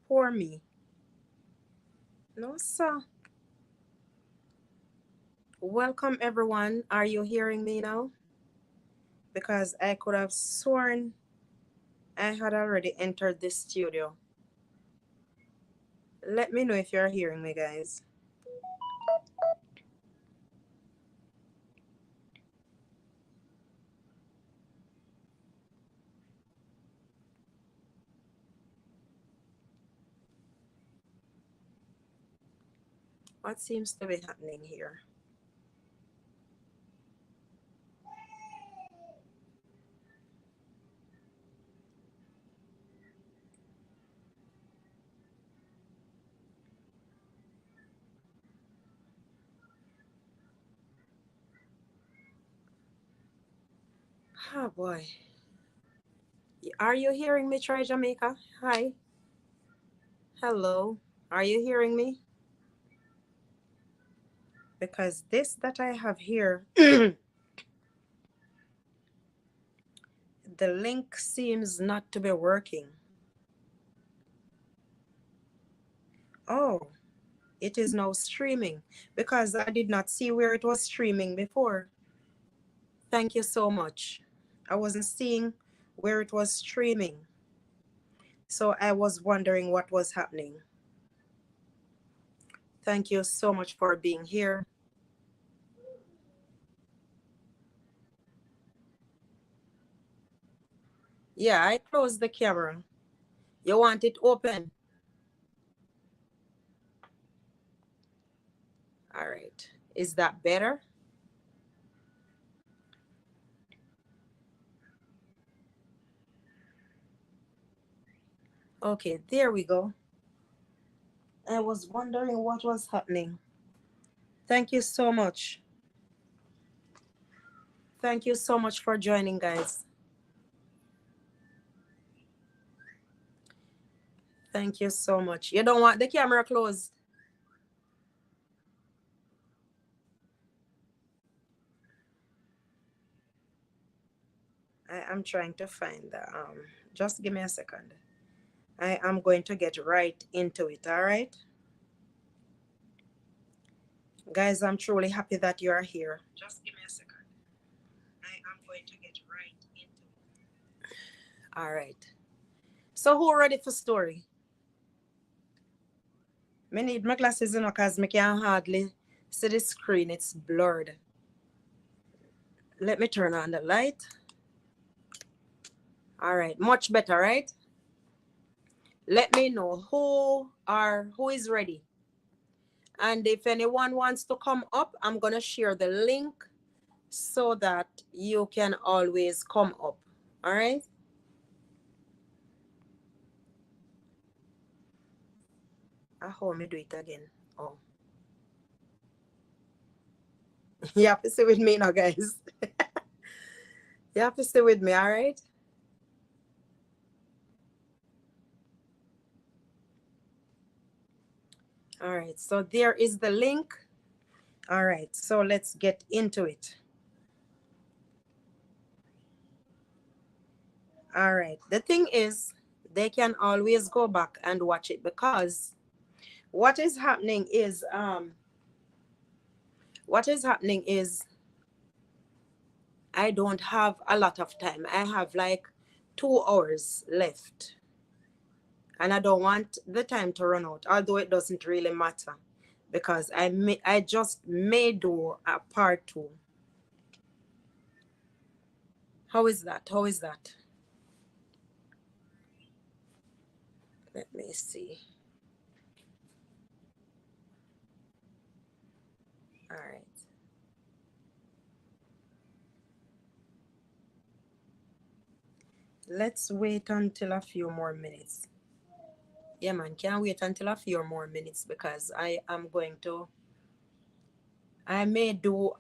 Poor me. No, sir. Welcome, everyone. Are you hearing me now? Because I could have sworn I had already entered this studio. Let me know if you're hearing me, guys. What seems to be happening here? Oh, boy. Are you hearing me, Try Jamaica? Hi. Hello. Are you hearing me? Because this that I have here, the link seems not to be working. Oh, it is now streaming because I did not see where it was streaming before. Thank you so much. I wasn't seeing where it was streaming. So I was wondering what was happening. Thank you so much for being here. Yeah, I closed the camera. You want it open? All right. Is that better? Okay, there we go. I was wondering what was happening. Thank you so much. Thank you so much for joining, guys. Thank you so much. You don't want the camera closed? I'm trying to find the, just give me a second. I am going to get right into it, all right? Guys, I'm truly happy that you are here. Just give me a second. I am going to get right into it. All right. So who ready for story? I need my glasses, you know, because I can hardly see the screen. It's blurred. Let me turn on the light. All right. Much better, right? Let me know who is ready. And if anyone wants to come up, I'm going to share the link so that you can always come up. All right? I hope me do it again. Oh. You have to stay with me now, guys. You have to stay with me, all right? All right, so there is the link. All right, so let's get into it. All right, the thing is, they can always go back and watch it because what is happening is I don't have a lot of time. I have like 2 hours left. And I don't want the time to run out, although it doesn't really matter because I just may do a part 2. How is that? How is that? Let me see. All right. Let's wait until a few more minutes. Yeah, man, can't wait until a few more minutes because I may do,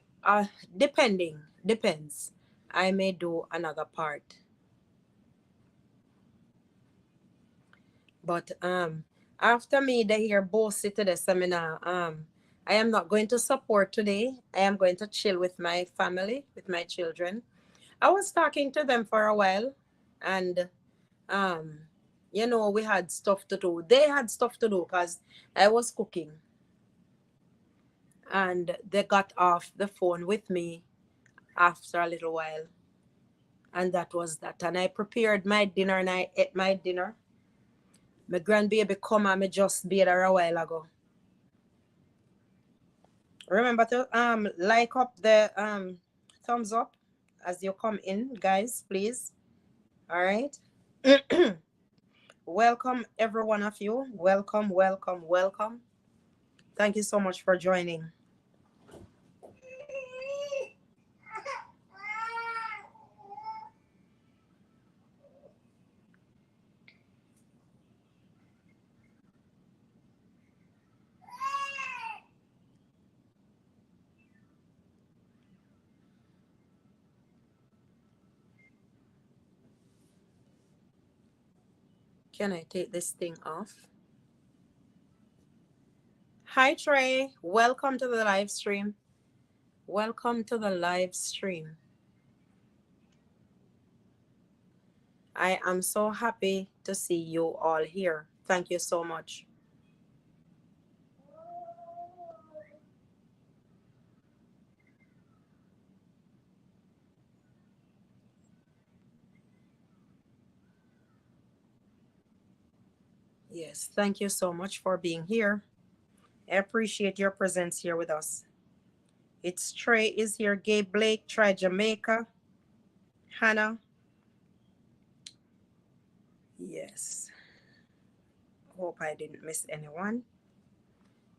depends. I may do another part. But after me, they hear both sit to the seminar. I am not going to support today. I am going to chill with my family, with my children. I was talking to them for a while, and um, You know, we had stuff to do. They had stuff to do because I was cooking. And they got off the phone with me after a little while. And that was that. And I prepared my dinner and I ate my dinner. My grandbaby come and me just bathed her a while ago. Remember to like up the thumbs up as you come in, guys, please. All right. Welcome every one of you. Welcome, welcome, welcome. Thank you so much for joining. Can I take this thing off? Hi Trey, welcome to the live stream. Welcome to the live stream. I am so happy to see you all here. Thank you so much. Yes, thank you so much for being here. I appreciate your presence here with us. It's Trey is here, Gabe Blake, Try Jamaica, Hannah. Yes. Hope I didn't miss anyone.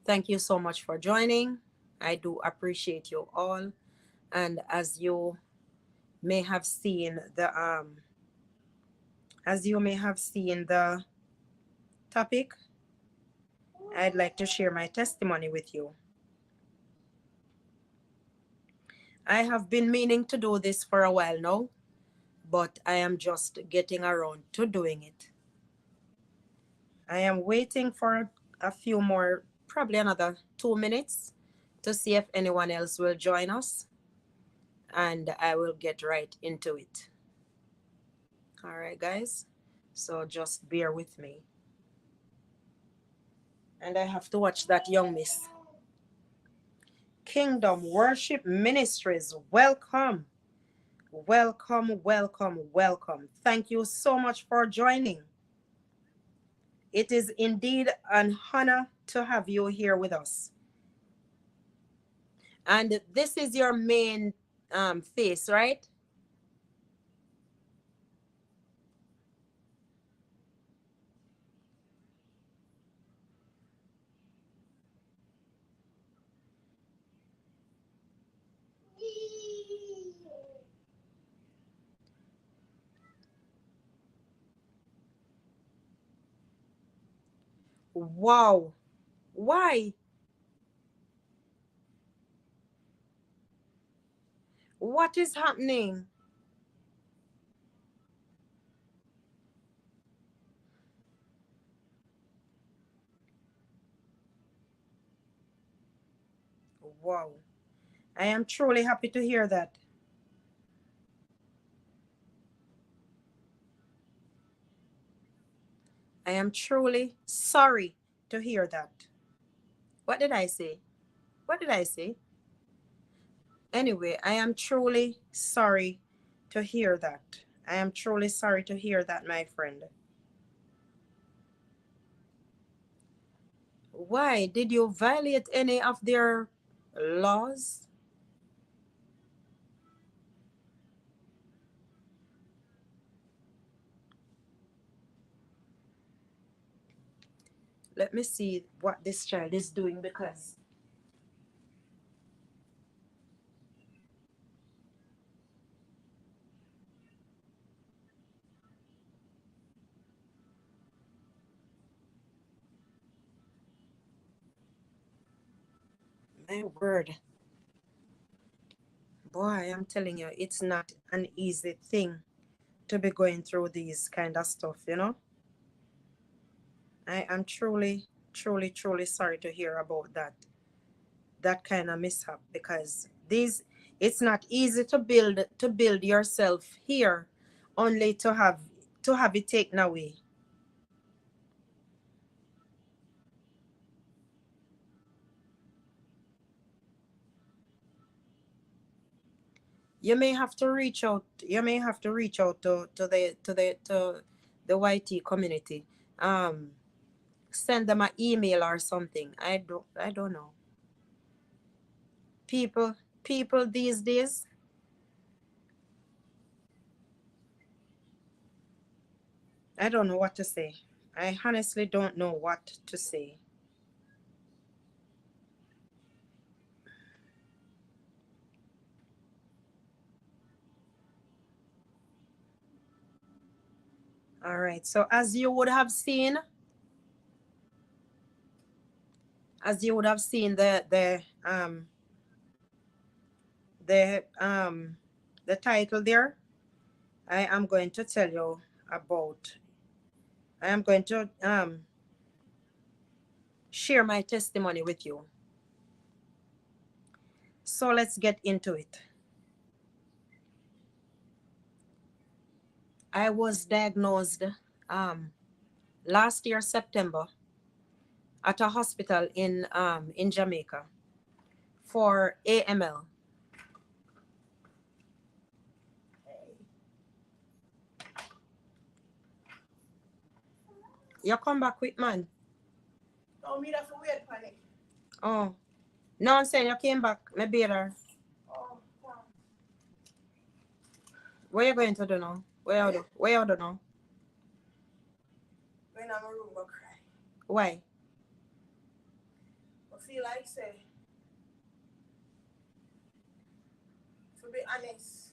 Thank you so much for joining. I do appreciate you all. And as you may have seen the topic, I'd like to share my testimony with you. I have been meaning to do this for a while now, but I am just getting around to doing it. I am waiting for a few more, probably another 2 minutes, to see if anyone else will join us, and I will get right into it. All right, guys, so just bear with me. And I have to watch that young miss. Kingdom Worship Ministries, welcome. Welcome, welcome, welcome. Thank you so much for joining. It is indeed an honor to have you here with us. And this is your main face, right? Wow. Why? What is happening? Wow. I am truly happy to hear that. I am truly sorry to hear that. What did I say? What did I say? Anyway, I am truly sorry to hear that. I am truly sorry to hear that, my friend. Why? Did you violate any of their laws? Let me see what this child is doing because my word. Boy, I'm telling you, it's not an easy thing to be going through these kind of stuff, you know? I am truly, truly, truly sorry to hear about that kind of mishap because it's not easy to build yourself here only to have it taken away. You may have to reach out. You may have to reach out to the YT community. Um, Send them an email or something. I don't know. People these days, I don't know what to say. I honestly don't know what to say. All right. So as you would have seen the the title there, I am going to tell you about I am going to share my testimony with you. So let's get into it. I was diagnosed last year September at a hospital in Jamaica for AML. You come back quick, man. Oh, me that's a weird panic. Oh, no, I'm saying you came back. Maybe there. Oh, wow. Where you going to do now? Where you do now? When I'm a room, go cry. Why? I feel like say, to be honest.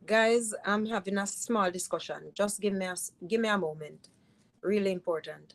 Guys, I'm having a small discussion. Just give me a moment. Really important.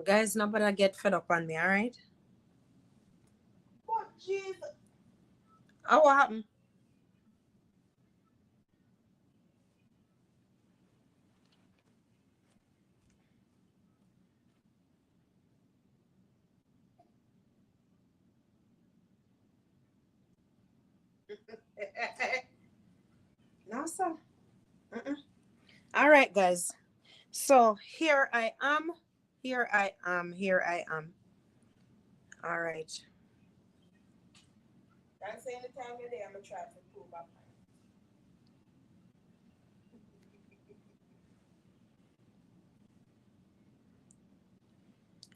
Guys, nobody get fed up on me, all right? But Jesus. Oh, what happened? No, sir. Mm-mm. All right, guys. So here I am. Here I am. Here I am. All right. Can't say anytime you're there, I'm going to try to prove up.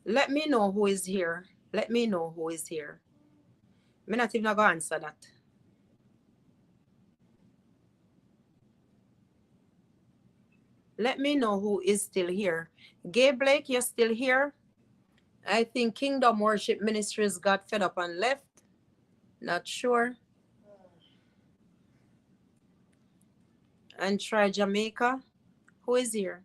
Let me know who is here. Let me know who is here. I'm not even going to answer that. Let me know who is still here. Gay Blake, you're still here? I think Kingdom Worship Ministries got fed up and left. Not sure. And try Jamaica. Who is here?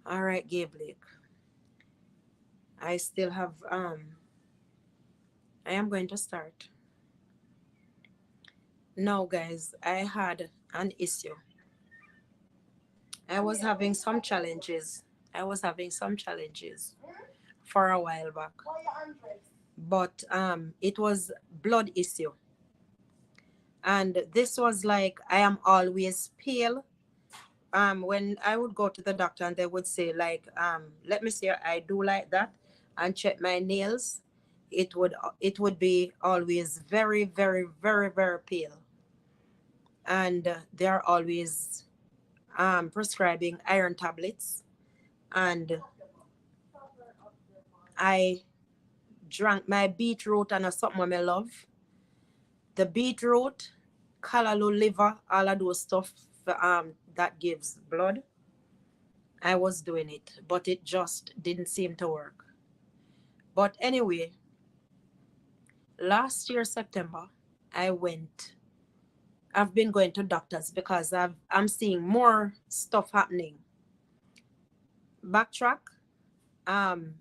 All right, Gay Blake. I still have I am going to start. Now, guys, I had an issue. I was having some challenges. I was having some challenges for a while back. But it was blood issue. And this was like I am always pale. When I would go to the doctor and they would say like let me see I do like that and check my nails, it would be always very, very, very, very pale. And they are always prescribing iron tablets. And I drank my beetroot and something I love. The beetroot, callaloo liver, all of those stuff that gives blood. I was doing it, but it just didn't seem to work. But anyway, last year, September, I've been going to doctors because I'm seeing more stuff happening. Backtrack, um,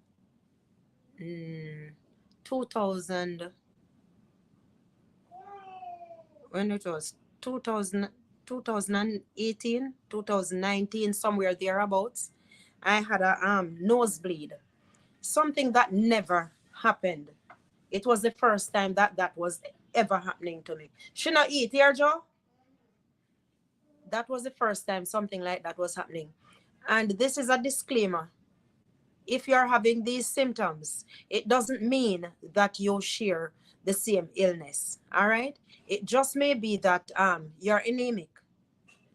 2000, when it was 2000, 2018, 2019, somewhere thereabouts, I had a nosebleed, something that never happened. It was the first time that was ever happening to me. Should not eat here, Joe. That was the first time something like that was happening. And this is a disclaimer. If you're having these symptoms, it doesn't mean that you share the same illness. All right. It just may be that you're anemic.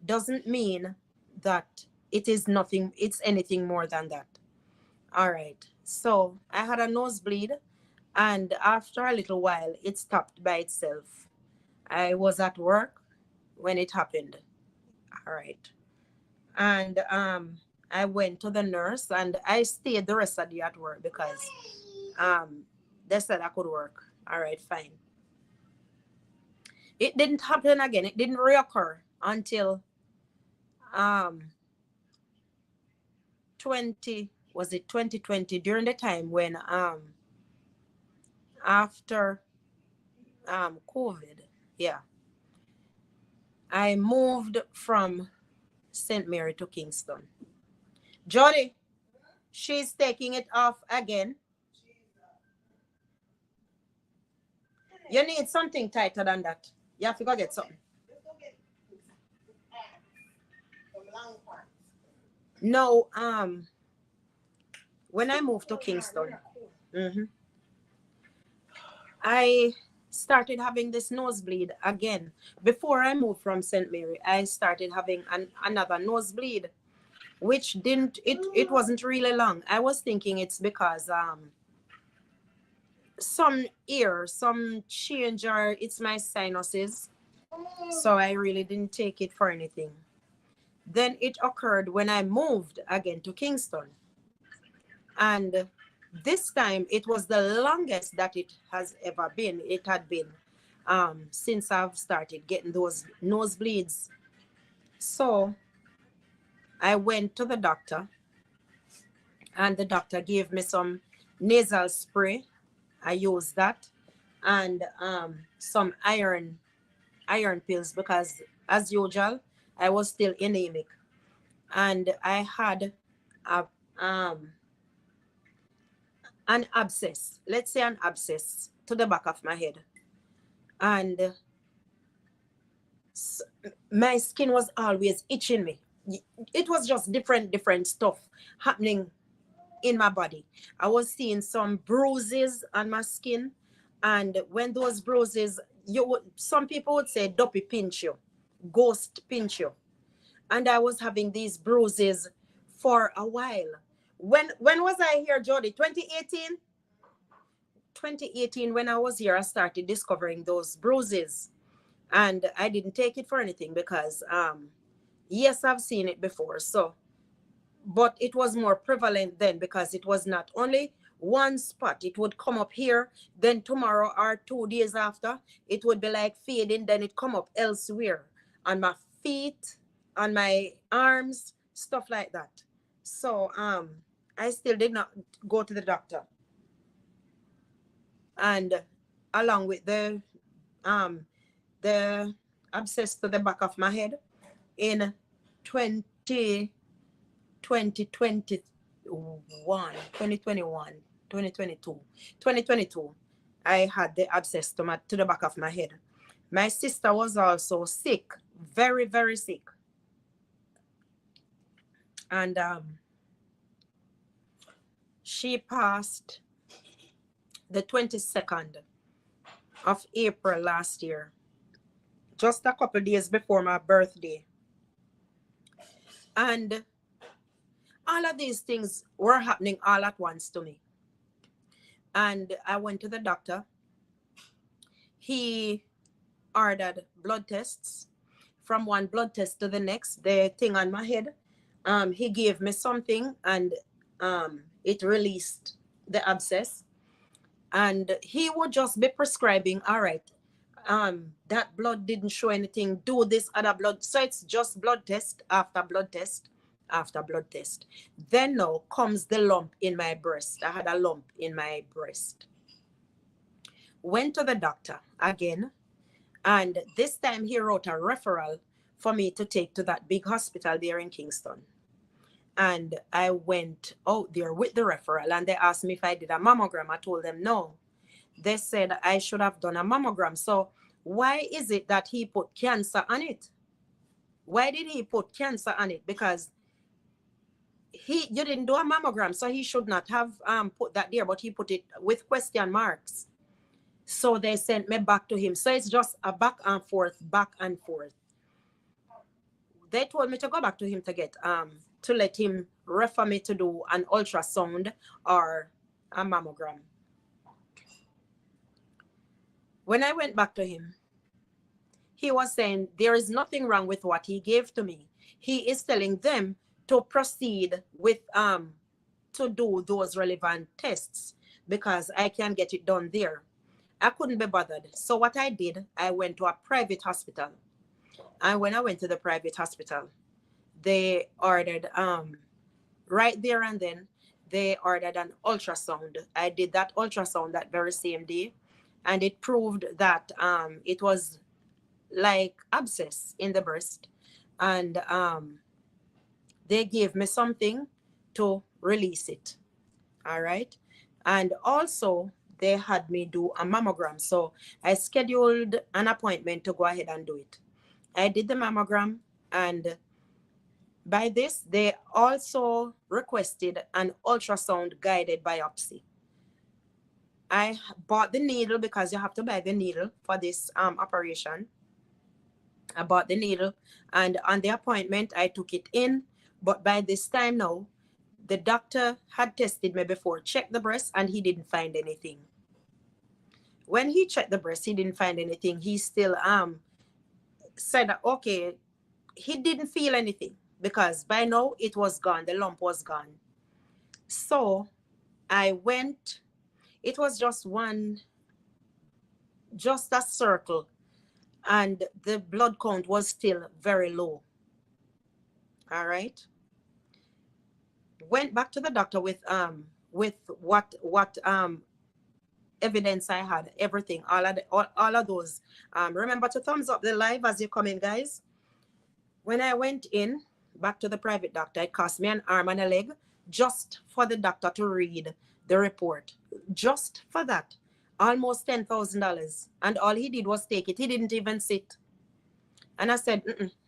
Doesn't mean that it's anything more than that. All right. So I had a nosebleed, and after a little while, it stopped by itself. I was at work when it happened. All right. And I went to the nurse and I stayed the rest of the day at work because they said I could work. All right, fine. It didn't happen again. It didn't reoccur until 2020, during the time when after COVID, yeah, I moved from St. Mary to Kingston. Jody, she's taking it off again. You need something tighter than that. You have to go get something. No, when I moved to Kingston, I started having this nosebleed again. Before I moved from St. Mary, I started having another nosebleed, which it wasn't really long. I was thinking it's because some change, or it's my sinuses. So I really didn't take it for anything. Then it occurred when I moved again to Kingston. And This time it was the longest that it has ever been. It had been since I've started getting those nosebleeds. So I went to the doctor, and the doctor gave me some nasal spray. I used that, and some iron pills, because as usual I was still anemic, and I had a an abscess, let's say an abscess to the back of my head, and my skin was always itching me. It was just different stuff happening in my body. I was seeing some bruises on my skin, and when those bruises, some people would say dopey pinch you, ghost pinch you, and I was having these bruises for a while. When was I here, Jody? 2018. 2018, when I was here, I started discovering those bruises, and I didn't take it for anything because yes, I've seen it before. So, but it was more prevalent then, because it was not only one spot. It would come up here, then tomorrow or 2 days after, it would be like fading, then it come up elsewhere on my feet, on my arms, stuff like that. So I still did not go to the doctor, and along with the abscess to the back of my head in 2022, I had the abscess to the back of my head. My sister was also sick, very, very sick. And she passed the 22nd of April last year, just a couple days before my birthday. And all of these things were happening all at once to me. And I went to the doctor. He ordered blood tests. From one blood test to the next, the thing on my head, he gave me something, and it released the abscess. And he would just be prescribing, all right, that blood didn't show anything, do this other blood. So it's just blood test after blood test after blood test. Then now comes the lump in my breast. I had a lump in my breast. Went to the doctor again, and this time he wrote a referral for me to take to that big hospital there in Kingston. And I went out there with the referral, and they asked me if I did a mammogram. I told them no. They said I should have done a mammogram. So why is it that he put cancer on it? Why did he put cancer on it? Because you didn't do a mammogram, so he should not have put that there, but he put it with question marks. So they sent me back to him. So it's just a back and forth, back and forth. They told me to go back to him to get to let him refer me to do an ultrasound or a mammogram. When I went back to him, he was saying there is nothing wrong with what he gave to me. He is telling them to proceed with to do those relevant tests because I can get it done there. I couldn't be bothered. So what I did, I went to a private hospital. And when I went to the private hospital, they ordered right there and then they ordered an ultrasound. I did that ultrasound that very same day, and it proved that it was like abscess in the breast, and they gave me something to release it. All right. And also they had me do a mammogram. So I scheduled an appointment to go ahead and do it. I did the mammogram, and by this, they also requested an ultrasound guided biopsy. I bought the needle because you have to buy the needle for this operation. I bought the needle, and on the appointment, I took it in. But by this time now, the doctor had tested me before, checked the breast, and he didn't find anything. When he checked the breast, he didn't find anything. He still said that, okay, he didn't feel anything because by now it was gone. The lump was gone. So I went, it was just a circle, and the blood count was still very low. All right. Went back to the doctor with what evidence I had, everything, all of those. Remember to thumbs up the live as you come in, guys. When I went in back to the private doctor, it cost me an arm and a leg just for the doctor to read the report. Just for that, almost $10,000. And all he did was take it. He didn't even sit. And I said,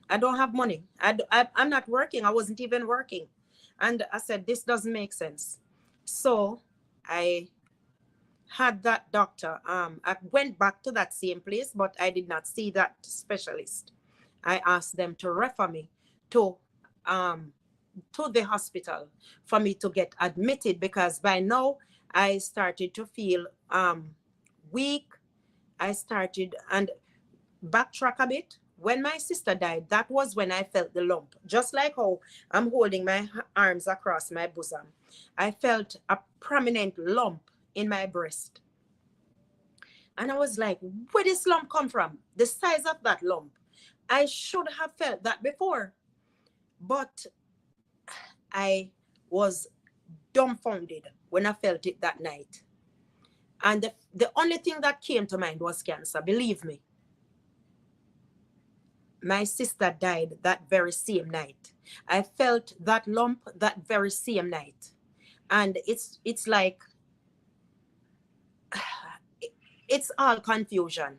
I don't have money. I'm not working. I wasn't even working. And I said, this doesn't make sense. So I had that doctor. I went back to that same place, but I did not see that specialist. I asked them to refer me to the hospital for me to get admitted, because by now I started to feel weak. I started, and backtrack a bit. When my sister died, that was when I felt the lump. Just like how I'm holding my arms across my bosom, I felt a prominent lump in my breast. And I was like, where did this lump come from? The size of that lump. I should have felt that before. But I was dumbfounded when I felt it that night. And the only thing that came to mind was cancer, believe me. My sister died that very same night. I felt that lump that very same night. And it's like, it's all confusion.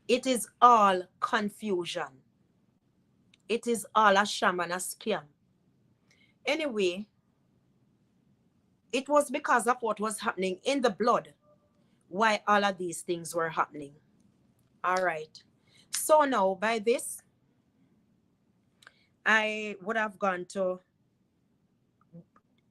It is all confusion. It is all a sham and a scam. Anyway, it was because of what was happening in the blood why all of these things were happening. All right. So now by this, I would have gone to,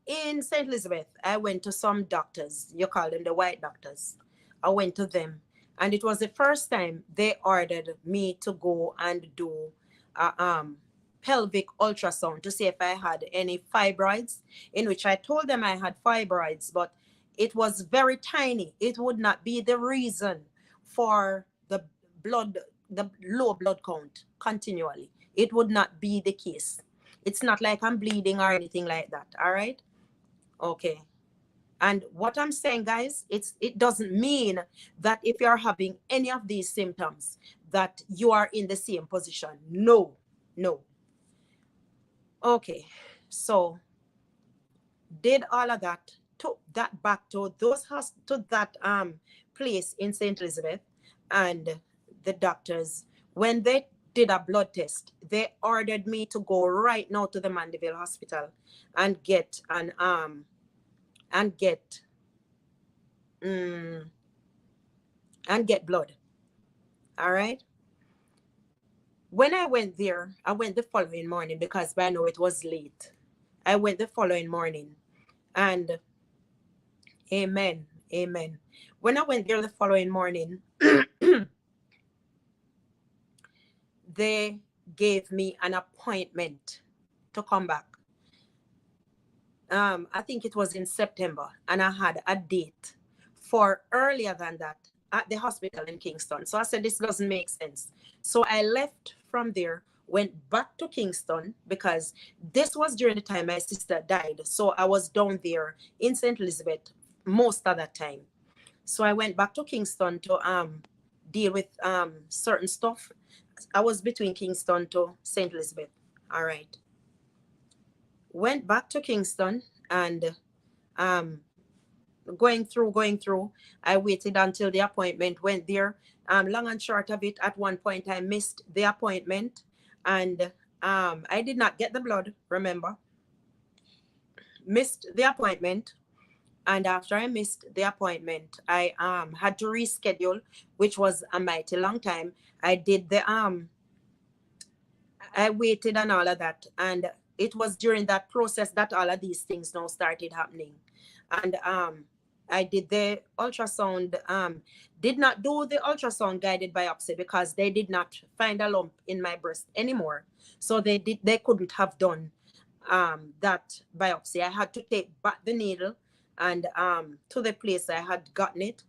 in St. Elizabeth, I went to some doctors. You call them the white doctors. I went to them. And it was the first time they ordered me to go and do a pelvic ultrasound to see if I had any fibroids, in which I told them I had fibroids, but it was very tiny. It would not be the reason for the low blood count continually. It would not be the case. It's not like I'm bleeding or anything like that. All right. Okay. And what I'm saying, guys, it doesn't mean that if you're having any of these symptoms that you are in the same position. No. Okay. So did all of that, took that back to that place in St. Elizabeth, and the doctors, when they did a blood test, they ordered me to go right now to the Mandeville Hospital and get blood. All right. When I went there, I went the following morning because by now it was late. I went the following morning, and amen. When I went there the following morning, they gave me an appointment to come back. I think it was in September, and I had a date for earlier than that at the hospital in Kingston. So I said, this doesn't make sense. So I left from there, went back to Kingston, because this was during the time my sister died. So I was down there in St. Elizabeth most of that time. So I went back to Kingston to deal with certain stuff. I was between Kingston to St. Elizabeth. All right. Went back to Kingston, and going through, I waited until the appointment, went there. Long and short of it, at one point I missed the appointment, and I did not get the blood, remember. Missed the appointment, and after I missed the appointment, I had to reschedule, which was a mighty long time. I did the I waited and all of that, and it was during that process that all of these things now started happening. And I did the ultrasound, did not do the ultrasound guided biopsy because they did not find a lump in my breast anymore. So they couldn't have done that biopsy. I had to take back the needle and to the place I had gotten it.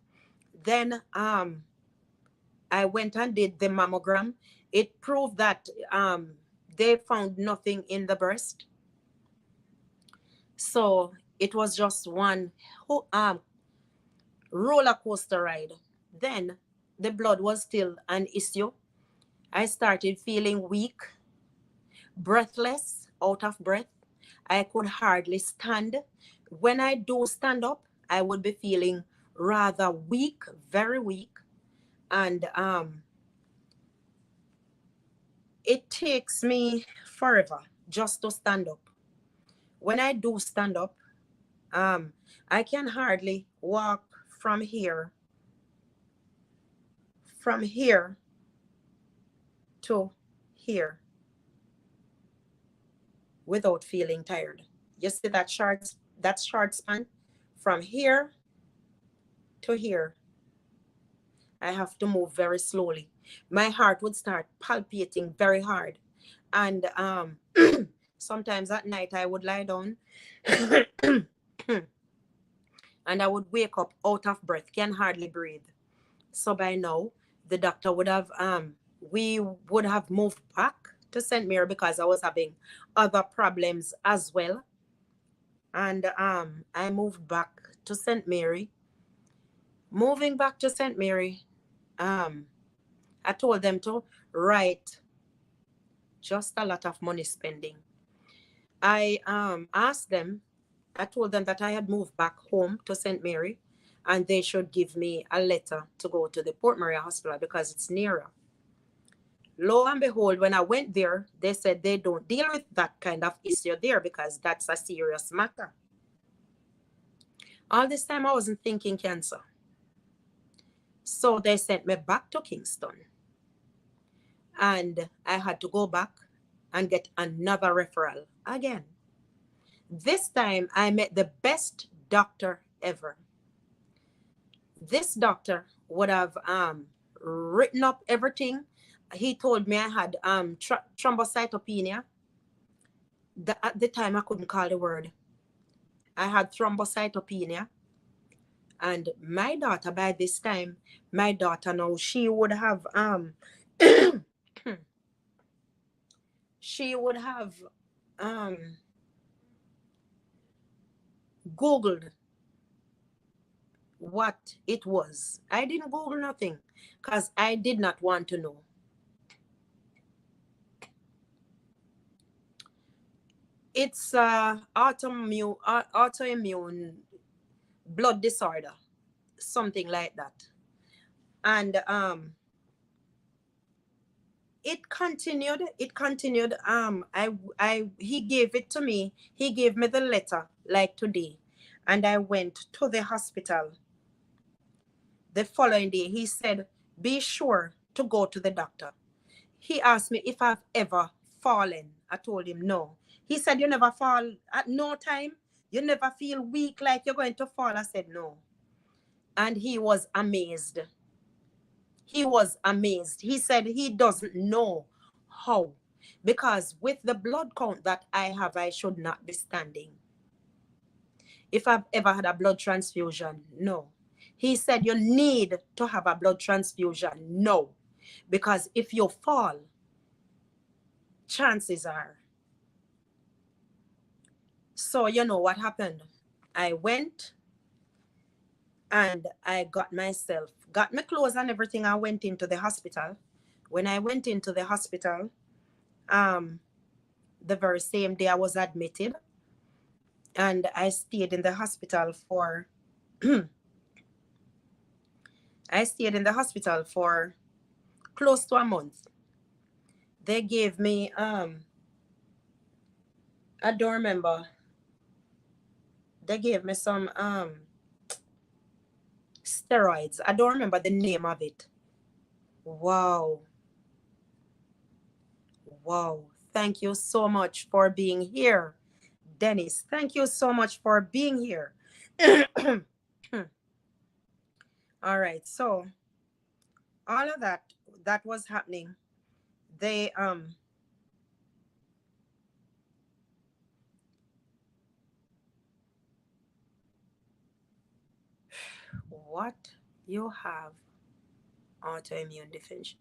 Then I went and did the mammogram. It proved that they found nothing in the breast. So it was just one roller coaster ride. Then the blood was still an issue. I started feeling weak, breathless, out of breath. I could hardly stand. When I do stand up, I would be feeling rather weak, very weak. And it takes me forever just to stand up. When I do stand up, I can hardly walk from here to here without feeling tired. You see that short span from here to here. I have to move very slowly. My heart would start palpitating very hard. And sometimes at night I would lie down and I would wake up out of breath, can hardly breathe. So by now, the doctor would have, we would have moved back to St. Mary because I was having other problems as well. And I moved back to St. Mary. Moving back to St. Mary, I told them to write just a lot of money spending. I asked them, I told them that I had moved back home to St. Mary and they should give me a letter to go to the Port Maria Hospital because it's nearer. Lo and behold, when I went there, they said they don't deal with that kind of issue there because that's a serious matter. All this time I wasn't thinking cancer. So they sent me back to Kingston. And I had to go back and get another referral again. This time I met the best doctor ever. This doctor would have written up everything. He told me I had thrombocytopenia. At the time I couldn't call the word. I had thrombocytopenia. And my daughter, by this time, my daughter now, she would have she would have Googled what it was. I didn't Google nothing because I did not want to know. It's autoimmune blood disorder, something like that. And it continued. He gave it to me. He gave me the letter like today. And I went to the hospital. The following day, he said, be sure to go to the doctor. He asked me if I've ever fallen. I told him no. He said, you never fall at no time? You never feel weak like you're going to fall? I said no. And he was amazed. He was amazed. He said he doesn't know how. Because with the blood count that I have, I should not be standing. If I've ever had a blood transfusion, no. He said you need to have a blood transfusion, no. Because if you fall, chances are. So you know what happened? I went and I got my clothes and everything. I went into the hospital. When I went into the hospital, the very same day I was admitted, and I stayed in the hospital for close to a month. They gave me I don't remember. They gave me some steroids. I don't remember the name of it. Wow. Thank you so much for being here, Dennis. Thank you so much for being here. All right, so all of that was happening. They What? You have autoimmune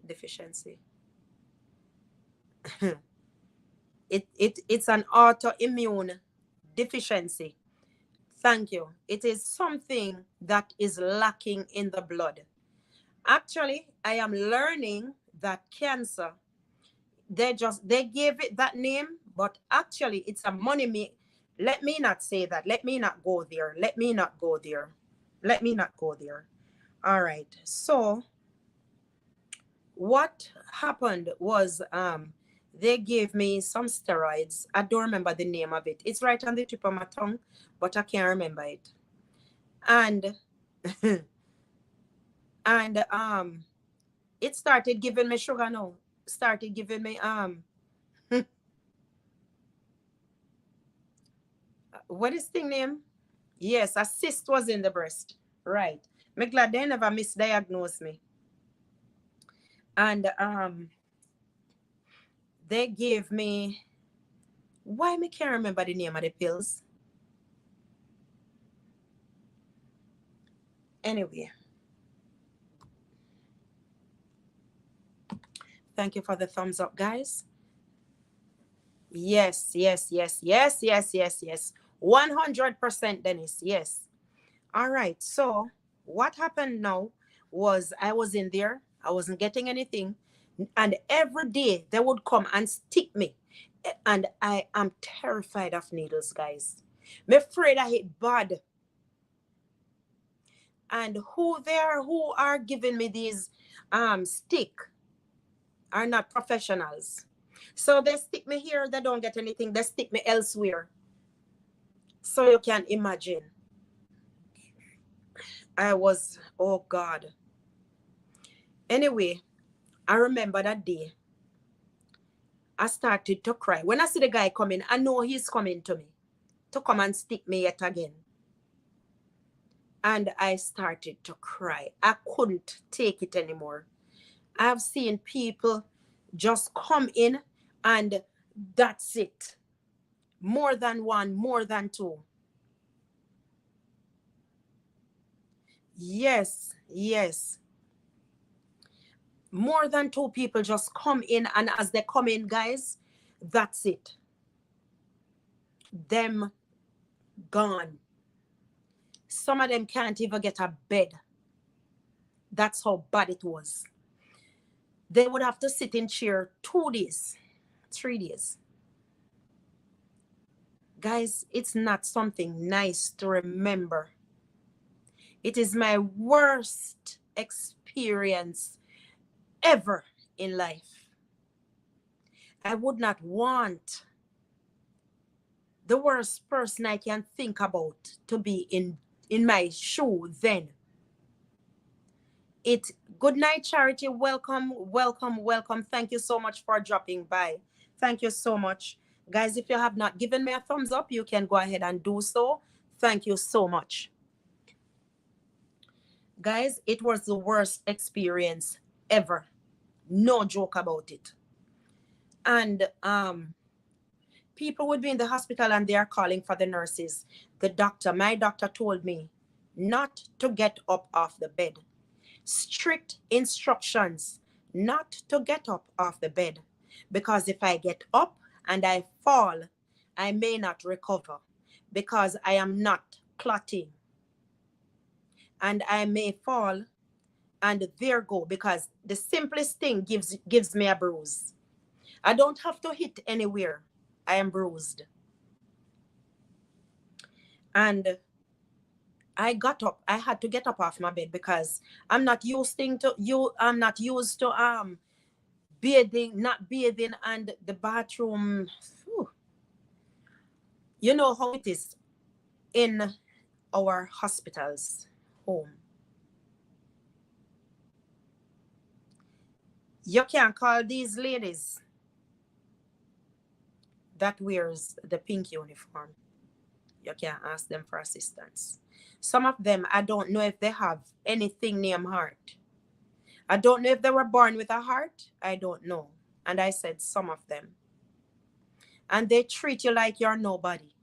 deficiency. It's an autoimmune deficiency. Thank you. It is something that is lacking in the blood. Actually, I am learning that cancer, they gave it that name, but actually it's a money me. Let me not say that. Let me not go there. Let me not go there. Let me not go there. All right. So what happened was they gave me some steroids. I don't remember the name of it. It's right on the tip of my tongue, but I can't remember it. And and it started giving me sugar now. Started giving me what is the name? Yes, a cyst was in the breast. Right. Me glad they never misdiagnosed me. And they gave me, why me can't remember the name of the pills. Anyway. Thank you for the thumbs up, guys. Yes, yes, yes, yes, yes, yes, yes. 100%, Dennis. Yes. All right. So what happened now was I was in there. I wasn't getting anything. And every day they would come and stick me. And I am terrified of needles, guys. I'm afraid I hit bad. And who are giving me these stick are not professionals. So they stick me here, they don't get anything. They stick me elsewhere. So you can imagine. I was, oh God. Anyway, I remember that day. I started to cry. When I see the guy coming, I know he's coming to me to come and stick me yet again. And I started to cry. I couldn't take it anymore. I've seen people just come in and that's it. More than one, more than two. Yes, yes. More than two people just come in, and as they come in, guys, that's it. Them gone. Some of them can't even get a bed. That's how bad it was. They would have to sit in chair 2 days, 3 days. Guys, it's not something nice to remember. It is my worst experience ever in life. I would not want the worst person I can think about to be in my shoe then. Good night, Charity. Welcome, welcome, welcome. Thank you so much for dropping by. Thank you so much. Guys, if you have not given me a thumbs up, you can go ahead and do so. Thank you so much. Guys, it was the worst experience ever. No joke about it. And people would be in the hospital and they are calling for the nurses. My doctor told me not to get up off the bed. Strict instructions not to get up off the bed, because if I get up and I fall, I may not recover because I am not clotting. And I may fall and there go, because the simplest thing gives me a bruise. I don't have to hit anywhere. I am bruised. And I got up. I had to get up off my bed because I'm not used to not bathing, and the bathroom. Whew. You know how it is in our hospitals home. You can call these ladies that wears the pink uniform. You can ask them for assistance. Some of them, I don't know if they have anything named heart. I don't know if they were born with a heart. I don't know. And I said some of them. And they treat you like you're nobody.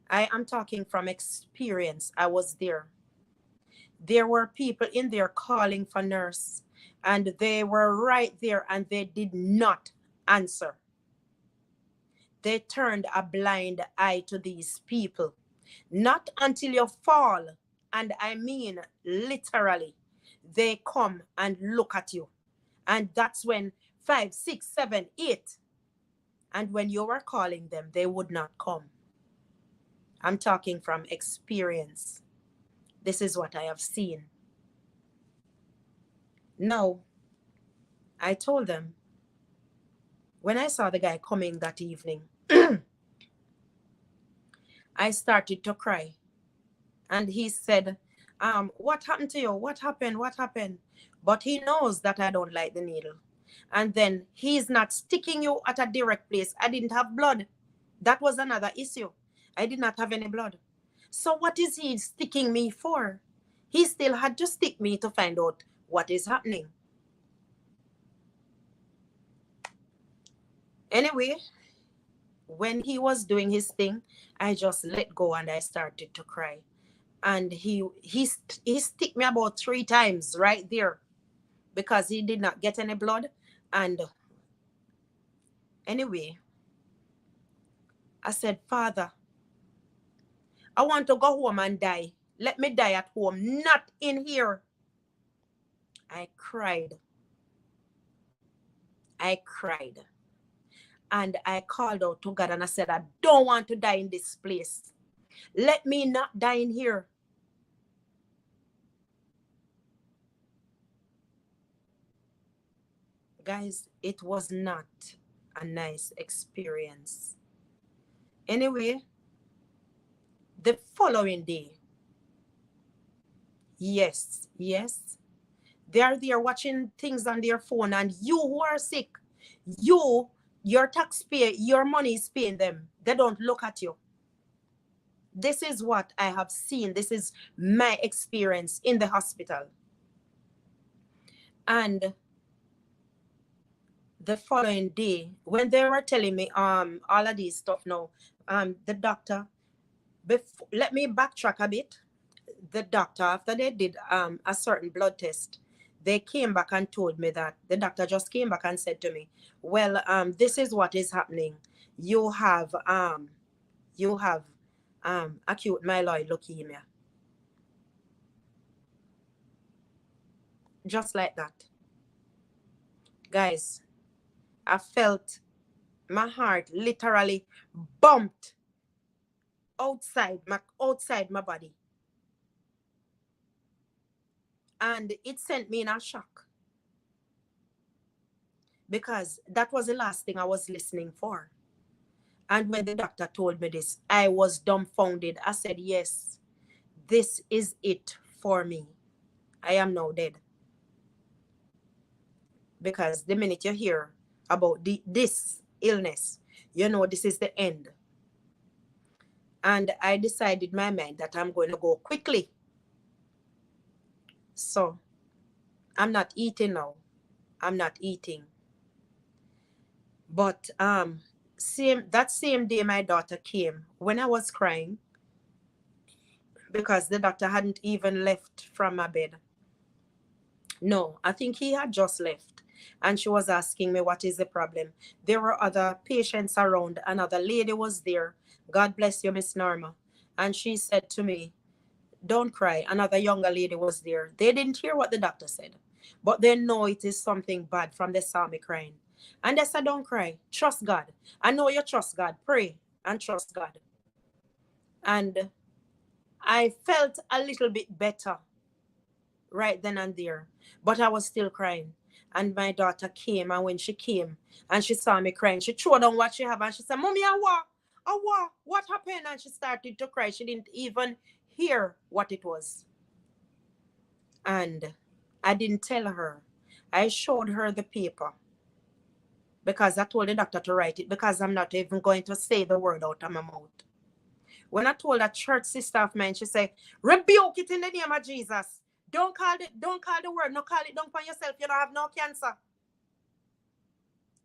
I am talking from experience. I was there. There were people in there calling for nurse, and they were right there and they did not answer. They turned a blind eye to these people. Not until you fall, and I mean literally, they come and look at you. And that's when 5, 6, 7, 8, and when you were calling them, they would not come. I'm talking from experience. This is what I have seen. Now, I told them, when I saw the guy coming that evening, I started to cry. And he said, what happened to you? What happened? What happened? But he knows that I don't like the needle. And then he's not sticking you at a direct place. I didn't have blood. That was another issue. I did not have any blood. So what is he sticking me for? He still had to stick me to find out what is happening. Anyway, when he was doing his thing, I just let go and I started to cry. And he stick me about 3 times right there because he did not get any blood. And anyway, I said, Father, I want to go home and die. Let me die at home, not in here. I cried. And I called out to God and I said, I don't want to die in this place. Let me not die in here. Guys, it was not a nice experience. Anyway, the following day, yes, they are there watching things on their phone, and you who are sick, your taxpayer, your money is paying them. They don't look at you. This is what I have seen. This is my experience in the hospital. And the following day, when they were telling me all of these stuff now, the doctor, let me backtrack a bit. The doctor, after they did a certain blood test, they came back and told me that the doctor just came back and said to me, well, this is what is happening. You have acute myeloid leukemia. Just like that. Guys, I felt my heart literally bumped outside my body. And it sent me in a shock. Because that was the last thing I was listening for. And when the doctor told me this, I was dumbfounded. I said, yes, this is it for me. I am now dead. Because the minute you hear about this illness, you know this is the end. And I decided in my mind that I'm going to go quickly. So I'm not eating now. I'm not eating. But that same day my daughter came, when I was crying, because the doctor hadn't even left from my bed. No, I think he had just left. And she was asking me, what is the problem? There were other patients around. Another lady was there. God bless you, Miss Norma. And she said to me, don't cry. Another younger lady was there. They didn't hear what the doctor said, but they know it is something bad from they saw me crying. And they said, don't cry. Trust God. I know you trust God. Pray and trust God. And I felt a little bit better right then and there, but I was still crying. And my daughter came, and when she came and she saw me crying, she threw down what she have and she said, Mommy, what happened? And she started to cry. She didn't even hear what it was. And I didn't tell her. I showed her the paper because I told the doctor to write it, because I'm not even going to say the word out of my mouth. When I told a church sister of mine, she said, rebuke it in the name of Jesus. Don't call the word. No, call it down for yourself. You don't have no cancer.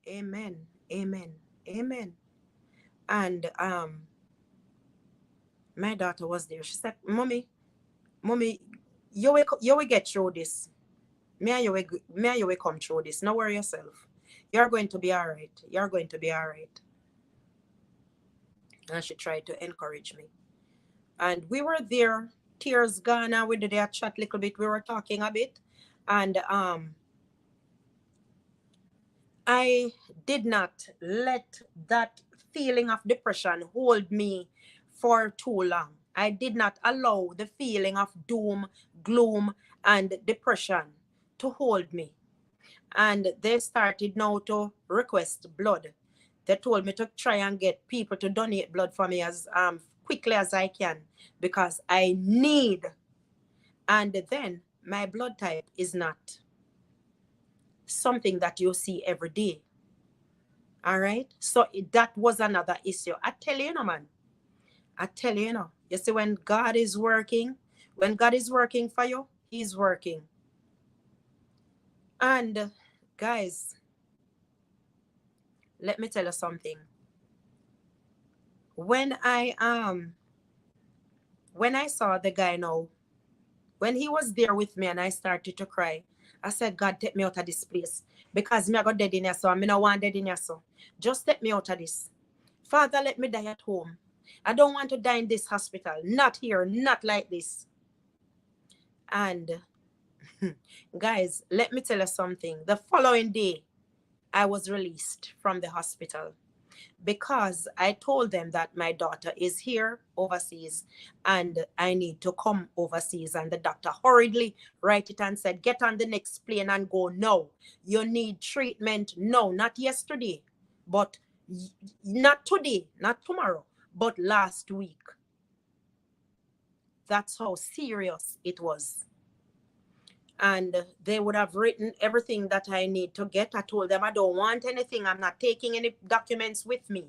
Amen. Amen. Amen. And my daughter was there. She said, Mommy, you will get through this. Me and you will come through this. Don't worry yourself. You're going to be all right. You're going to be all right. And she tried to encourage me. And we were there, tears gone, and we did a chat a little bit. We were talking a bit. And I did not let that feeling of depression hold me for too long. I did not allow the feeling of doom, gloom, and depression to hold me. And they started now to request blood. They told me to try and get people to donate blood for me as quickly as I can because I need. And then my blood type is not something that you see every day. All right. So that was another issue. I tell you, man. I tell you, you see, when God is working for you, He's working. And guys, let me tell you something. When I saw the guy now, when he was there with me and I started to cry, I said, God, take me out of this place. Because me I got dead in here, so I don't want dead in here, so just take me out of this. Father, let me die at home. I don't want to die in this hospital. Not here, not like this. And guys, let me tell you something. The following day, I was released from the hospital because I told them that my daughter is here overseas and I need to come overseas. And the doctor hurriedly wrote it and said, get on the next plane and go now. You need treatment now, not yesterday, but not today, not tomorrow, but last week. That's how serious it was. And they would have written everything that I need to get. I told them I don't want anything. I'm not taking any documents with me,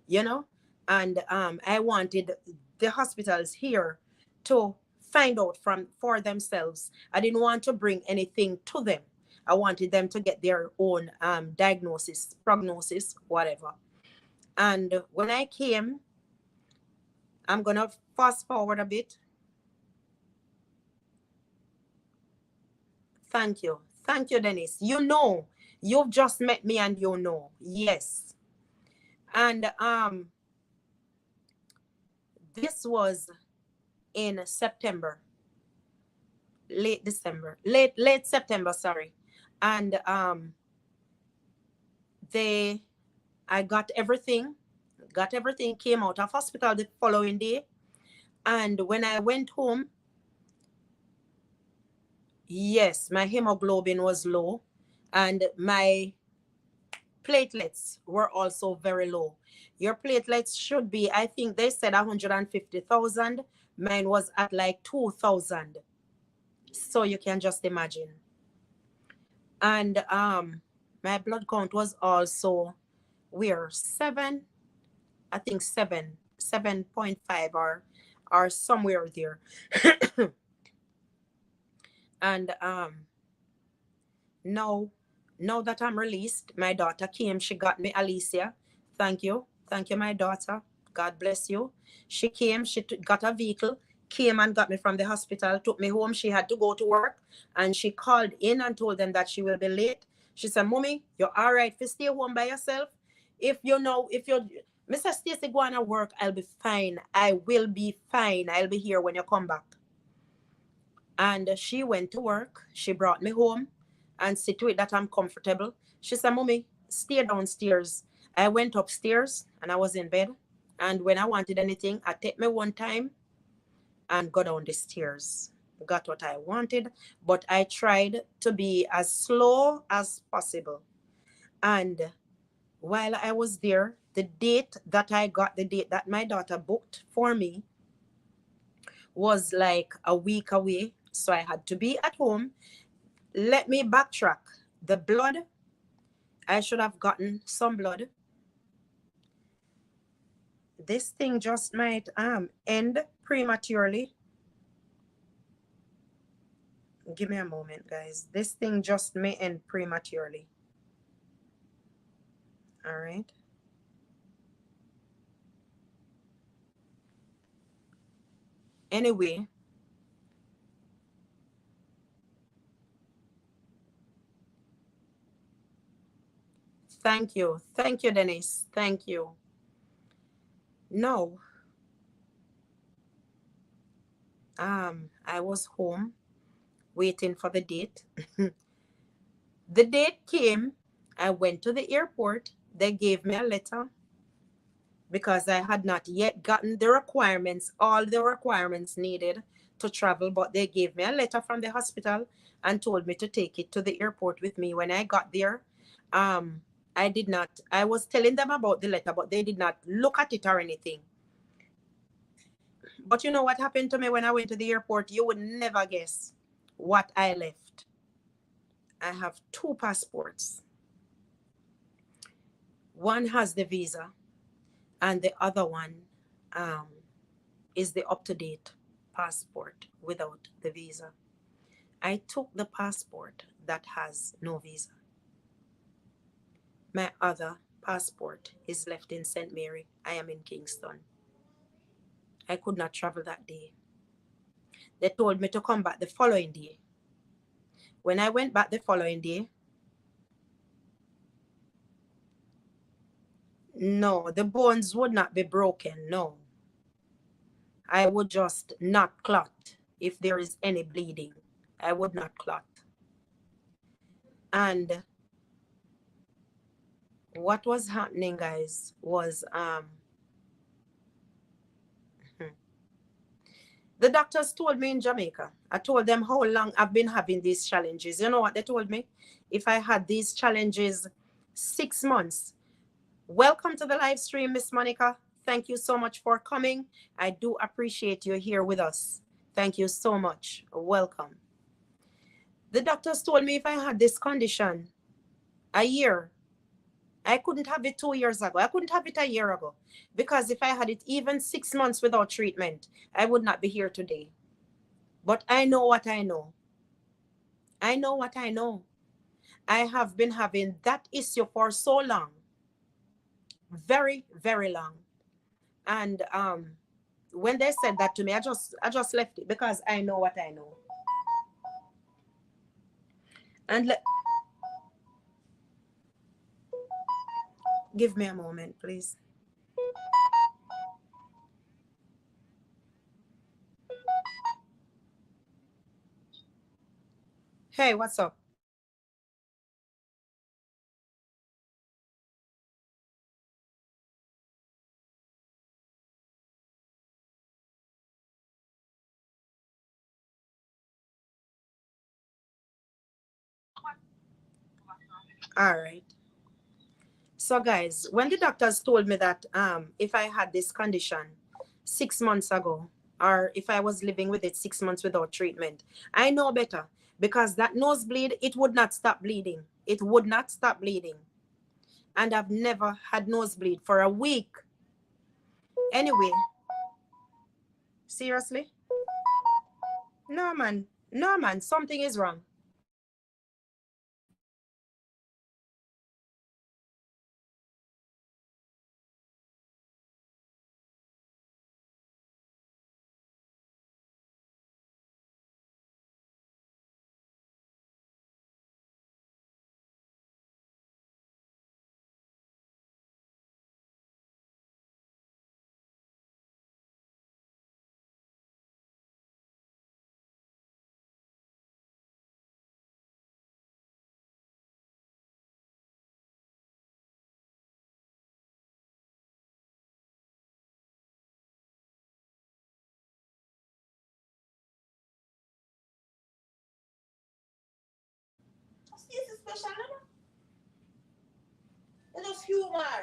you know. And I wanted the hospitals here to find out for themselves. I didn't want to bring anything to them. I wanted them to get their own diagnosis, prognosis, whatever. And when I came, I'm going to fast forward a bit. Thank you. Thank you, Dennis. You know, you've just met me and you know. Yes. And this was in September. Late September, sorry. And I got everything, came out of hospital the following day. And when I went home, yes, my hemoglobin was low and my platelets were also very low. Your platelets should be, I think they said 150,000. Mine was at like 2,000. So you can just imagine. And my blood count was also where 7.5 or somewhere there. And now that I'm released, my daughter came. She got me, Alicia. Thank you, my daughter. God bless you. She came. She got a vehicle, came and got me from the hospital, took me home. She had to go to work, and she called in and told them that she will be late. She said, "Mommy, you're all right. If you stay home by yourself, if you're Mr. Stacy go on to work, I'll be fine. I will be fine. I'll be here when you come back." And she went to work. She brought me home and see to it that I'm comfortable. She said, "Mommy, stay downstairs." I went upstairs and I was in bed. And when I wanted anything, I take me one time and go down the stairs. Got what I wanted, but I tried to be as slow as possible. And while I was there, the date that my daughter booked for me was like a week away. So I had to be at home. Let me backtrack. The blood, I should have gotten some blood. This thing just might end prematurely. Give me a moment, guys. This thing just may end prematurely. All right. Anyway, Thank you. Thank you, Dennis. Thank you. No. I was home waiting for the date. The date came. I went to the airport. They gave me a letter because I had not yet gotten the requirements, all the requirements needed to travel, but they gave me a letter from the hospital and told me to take it to the airport with me. When I got there, I did not, I was telling them about the letter, but they did not look at it or anything. But you know what happened to me when I went to the airport? You would never guess what I left. I have 2 passports. One has the visa, and the other one is the up-to-date passport without the visa. I took the passport that has no visa. My other passport is left in St. Mary. I am in Kingston. I could not travel that day. They told me to come back the following day. When I went back the following day, no, the bones would not be broken, no. I would just not clot if there is any bleeding. I would not clot. And what was happening, guys, was the doctors told me in Jamaica. I told them how long I've been having these challenges. You know what they told me? If I had these challenges 6 months. Welcome to the live stream, Miss Monica. Thank you so much for coming. I do appreciate you here with us. Thank you so much. Welcome. The doctors told me if I had this condition a year, I couldn't have it 2 years ago. I couldn't have it a year ago. Because if I had it even 6 months without treatment, I would not be here today. But I know what I know. I know what I know. I have been having that issue for so long. Very, very long. And when they said that to me, I just left it because I know what I know. And give me a moment, please. Hey, what's up? All right. So guys, when the doctors told me that if I had this condition 6 months ago, or if I was living with it 6 months without treatment, I know better, because that nosebleed, it would not stop bleeding. It would not stop bleeding. And I've never had nosebleed for a week. Anyway, seriously? No, man. No, man. Something is wrong. This is special, it is humor.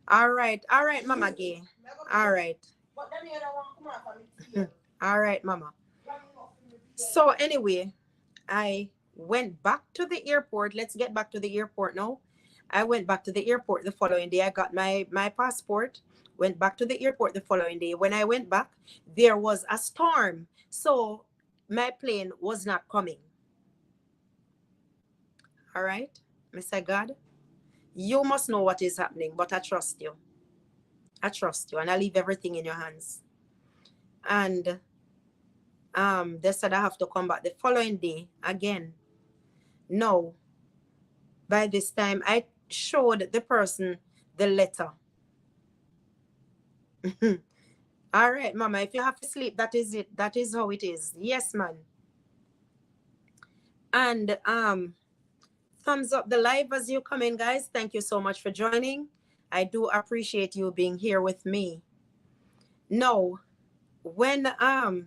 All right, Mama Gay. All right. But then you don't want to come out from it. All right, Mama. So anyway, I went back to the airport. Let's get back to the airport now. I went back to the airport the following day. I got my passport, went back to the airport the following day. When I went back, there was a storm. So my plane was not coming. All right, Mr. God, you must know what is happening, but I trust you. I trust you, and I leave everything in your hands. And they said I have to come back the following day again. No, by this time, I showed the person the letter. All right, Mama, if you have to sleep, that is it. That is how it is. Yes, man. And thumbs up the live as you come in, guys. Thank you so much for joining. I do appreciate you being here with me. No, when I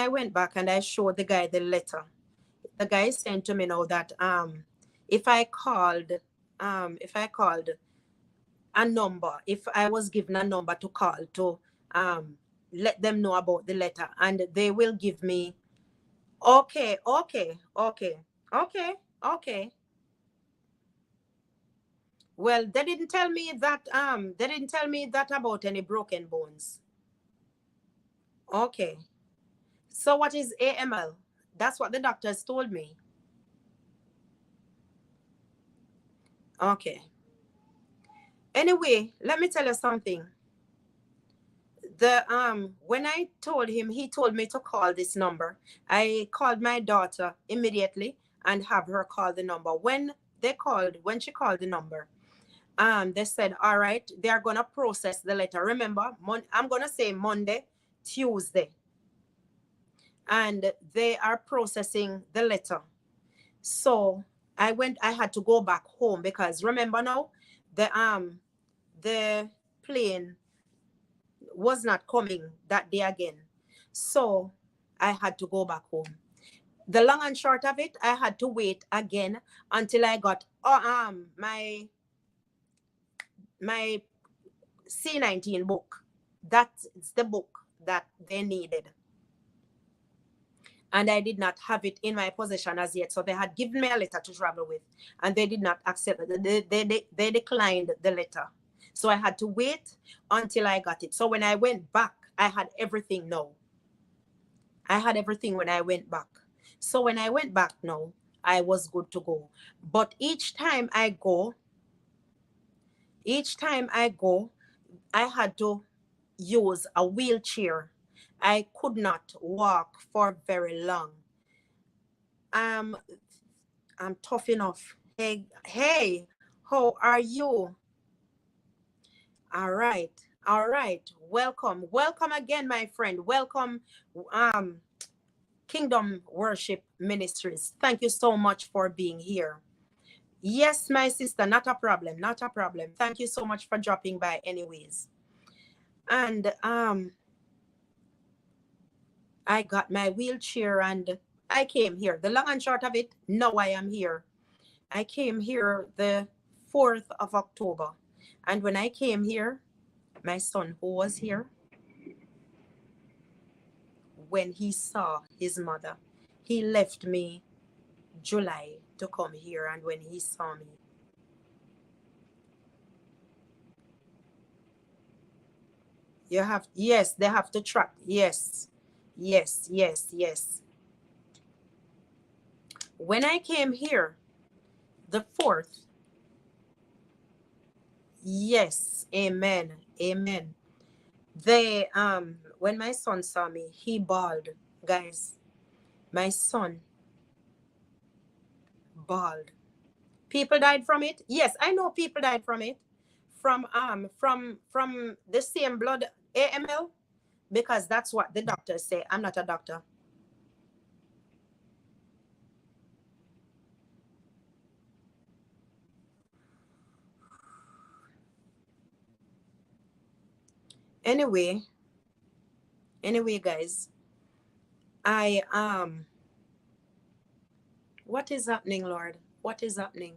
went back and I showed the guy the letter, the guy is saying to me now that if I called a number, if I was given a number to call to let them know about the letter, and they will give me. Okay. Well, they didn't tell me that about any broken bones. Okay. So what is AML? That's what the doctors told me. Okay. Anyway, let me tell you something. When I told him, he told me to call this number. I called my daughter immediately and have her call the number. When she called the number, they said, all right, they are gonna process the letter. Remember, I'm gonna say Monday, Tuesday, and they are processing the letter. So I had to go back home because remember now, the plane was not coming that day again. So I had to go back home. The long and short of it, I had to wait again until I got my C19 book. That's the book that they needed. And I did not have it in my possession as yet. So they had given me a letter to travel with, and they did not accept it. They declined the letter. So I had to wait until I got it. So when I went back, I had everything now. I had everything when I went back. So when I went back now, I was good to go. But each time I go, I had to use a wheelchair. I could not walk for very long. I'm tough enough. Hey, how are you? All right. Welcome again, my friend. Welcome, Kingdom Worship Ministries. Thank you so much for being here. Yes, my sister, not a problem. Thank you so much for dropping by anyways. And I got my wheelchair and I came here. The long and short of it, now I am here. I came here the 4th of October. And when I came here, my son, who was here, when he saw his mother, he left me July to come here. And when he saw me, yes, they have to track. Yes. When I came here, the 4th, yes, amen. They, when my son saw me, he bawled, guys. My son bawled. People died from it. Yes, I know people died from it. From the same blood, AML, because that's what the doctors say. I'm not a doctor. Anyway, guys, what is happening, Lord? What is happening?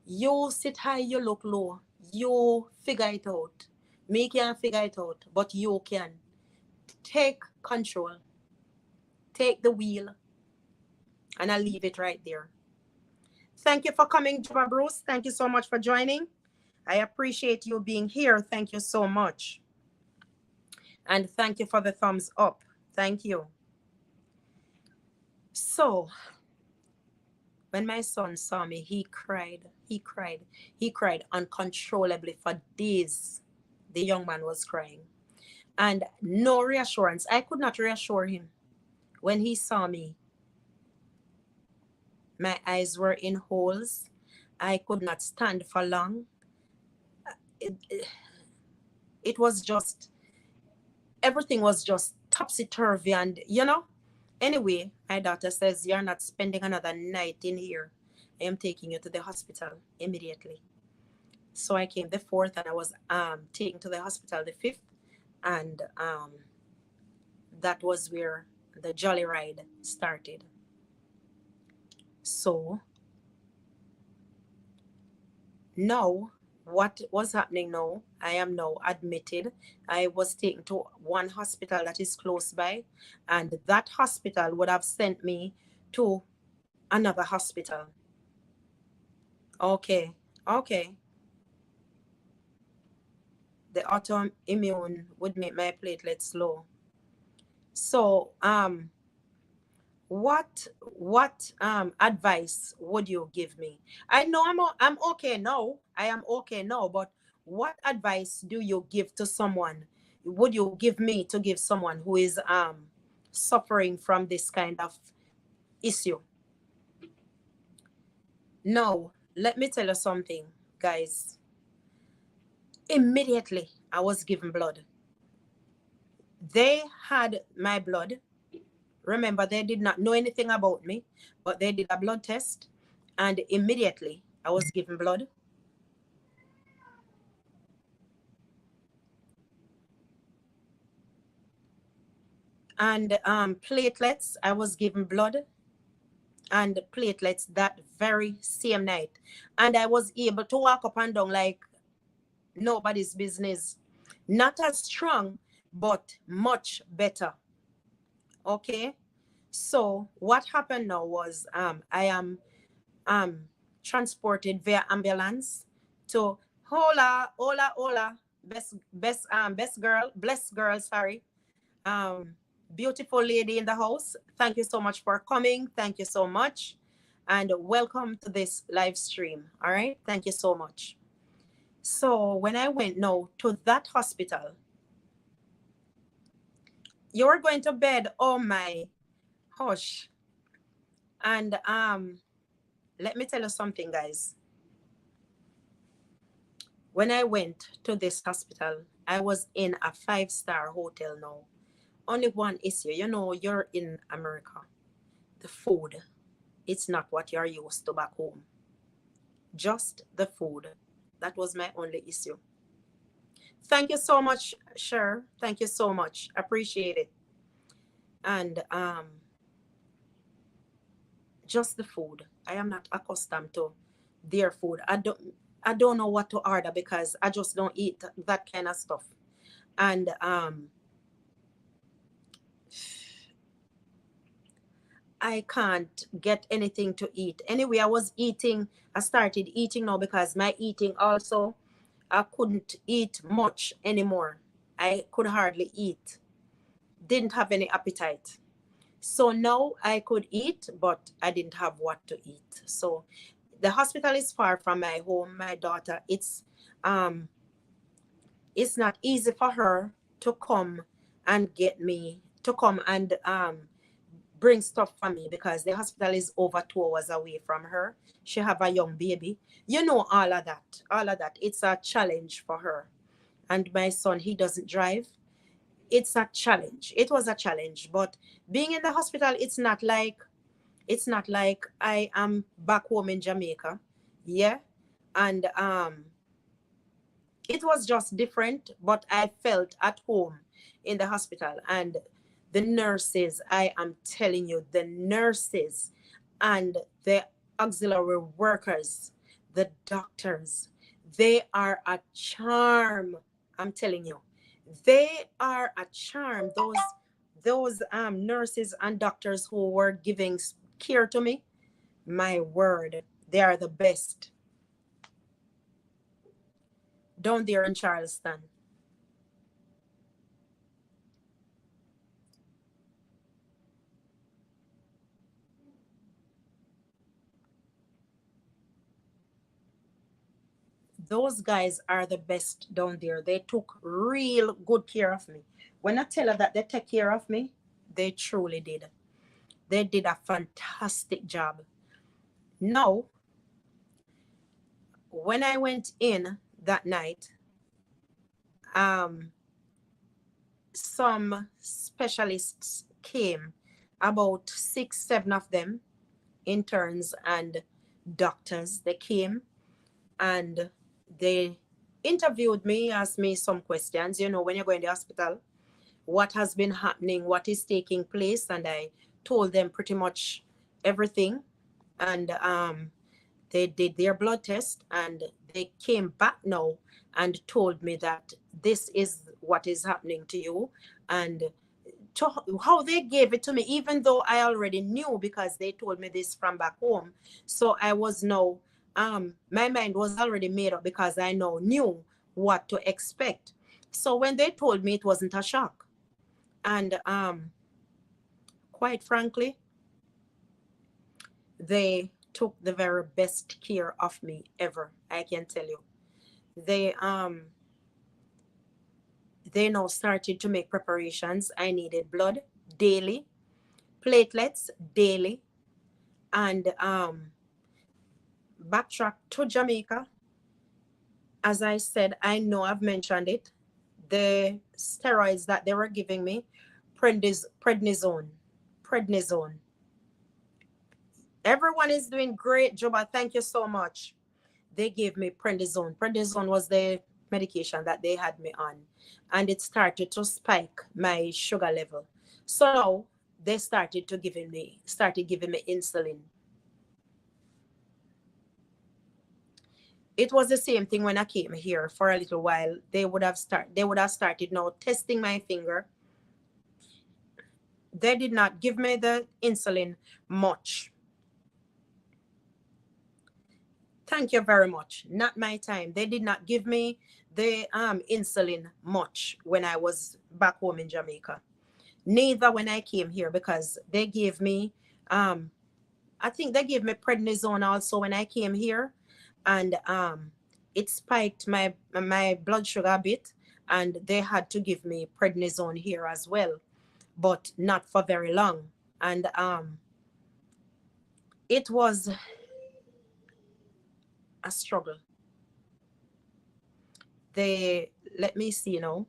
You sit high, you look low. You figure it out. Me can't figure it out, but you can. Take control. Take the wheel. And I'll leave it right there. Thank you for coming, Jabba Bruce. Thank you so much for joining. I appreciate you being here. Thank you so much. And thank you for the thumbs up. Thank you. So, when my son saw me, he cried uncontrollably for days. The young man was crying. And no reassurance. I could not reassure him when he saw me. My eyes were in holes. I could not stand for long. It was just, everything was just topsy-turvy. And, anyway, my daughter says, "You're not spending another night in here. I am taking you to the hospital immediately." So I came the 4th, and I was taken to the hospital the 5th. And that was where the jolly ride started. So now, what was happening now? I am now admitted. I was taken to one hospital that is close by, and that hospital would have sent me to another hospital. Okay, okay. The autoimmune would make my platelets low. So, what advice would you give me? I know I'm okay now. I am okay now, but what advice do you give to someone? Would you give me to give someone who is suffering from this kind of issue? Now, let me tell you something, guys. Immediately, I was given blood. They had my blood. Remember, they did not know anything about me, but they did a blood test, and immediately I was given blood. And platelets, I was given blood and platelets that very same night. And I was able to walk up and down like nobody's business. Not as strong, but much better. Okay? So what happened now was I am transported via ambulance to hola, best girl, blessed girl, sorry. Beautiful lady in the house. Thank you so much for coming. Thank you so much. And welcome to this live stream. All right. Thank you so much. So when I went now to that hospital, you're going to bed. Oh my, hush. And let me tell you something, guys. When I went to this hospital, I was in a 5-star hotel now. Only one issue, you're in America. The food, it's not what you're used to back home. Just the food. That was my only issue. Thank you so much, Cher. Thank you so much. Appreciate it. And just the food. I am not accustomed to their food. I don't know what to order because I just don't eat that kind of stuff. And I can't get anything to eat. Anyway, I started eating now because my eating also, I couldn't eat much anymore. I could hardly eat. Didn't have any appetite. So now I could eat, but I didn't have what to eat. So the hospital is far from my home. My daughter, it's not easy for her to come and bring stuff for me because the hospital is over 2 hours away from her. She have a young baby. All of that. It's a challenge for her. And my son, he doesn't drive. It's a challenge. It was a challenge. But being in the hospital, it's not like I am back home in Jamaica. Yeah. And it was just different, but I felt at home in the hospital. And the nurses, I am telling you, the nurses and the auxiliary workers, the doctors, they are a charm. I'm telling you, they are a charm. Those nurses and doctors who were giving care to me, my word, they are the best. Down there in Charleston. Those guys are the best down there. They took real good care of me. When I tell her that they take care of me, they truly did. They did a fantastic job. Now, when I went in that night, some specialists came, about 6, 7 of them, interns and doctors. They came and they interviewed me, asked me some questions. You know, when you go in the hospital, what has been happening, what is taking place, and I told them pretty much everything. And they did their blood test, and they came back now and told me that this is what is happening to you. And to how they gave it to me, even though I already knew, because they told me this from back home. So I was now, my mind was already made up, because I now knew what to expect. So when they told me, it wasn't a shock. And quite frankly, they took the very best care of me ever, I can tell you. They now started to make preparations. I needed blood daily, platelets daily, and backtrack to Jamaica. As I said, I know I've mentioned it, the steroids that they were giving me, prednisone. Everyone is doing great, Juba. Thank you so much. They gave me prednisone. Prednisone was the medication that they had me on, and it started to spike my sugar level. So now they started giving me insulin. It was the same thing when I came here for a little while. They would have started now testing my finger. They did not give me the insulin much. Thank you very much. Not my time. They did not give me the insulin much when I was back home in Jamaica. Neither when I came here, because they gave me, I think they gave me prednisone also when I came here, and it spiked my blood sugar a bit, and they had to give me prednisone here as well, but not for very long. And it was a struggle. Let me see, you know,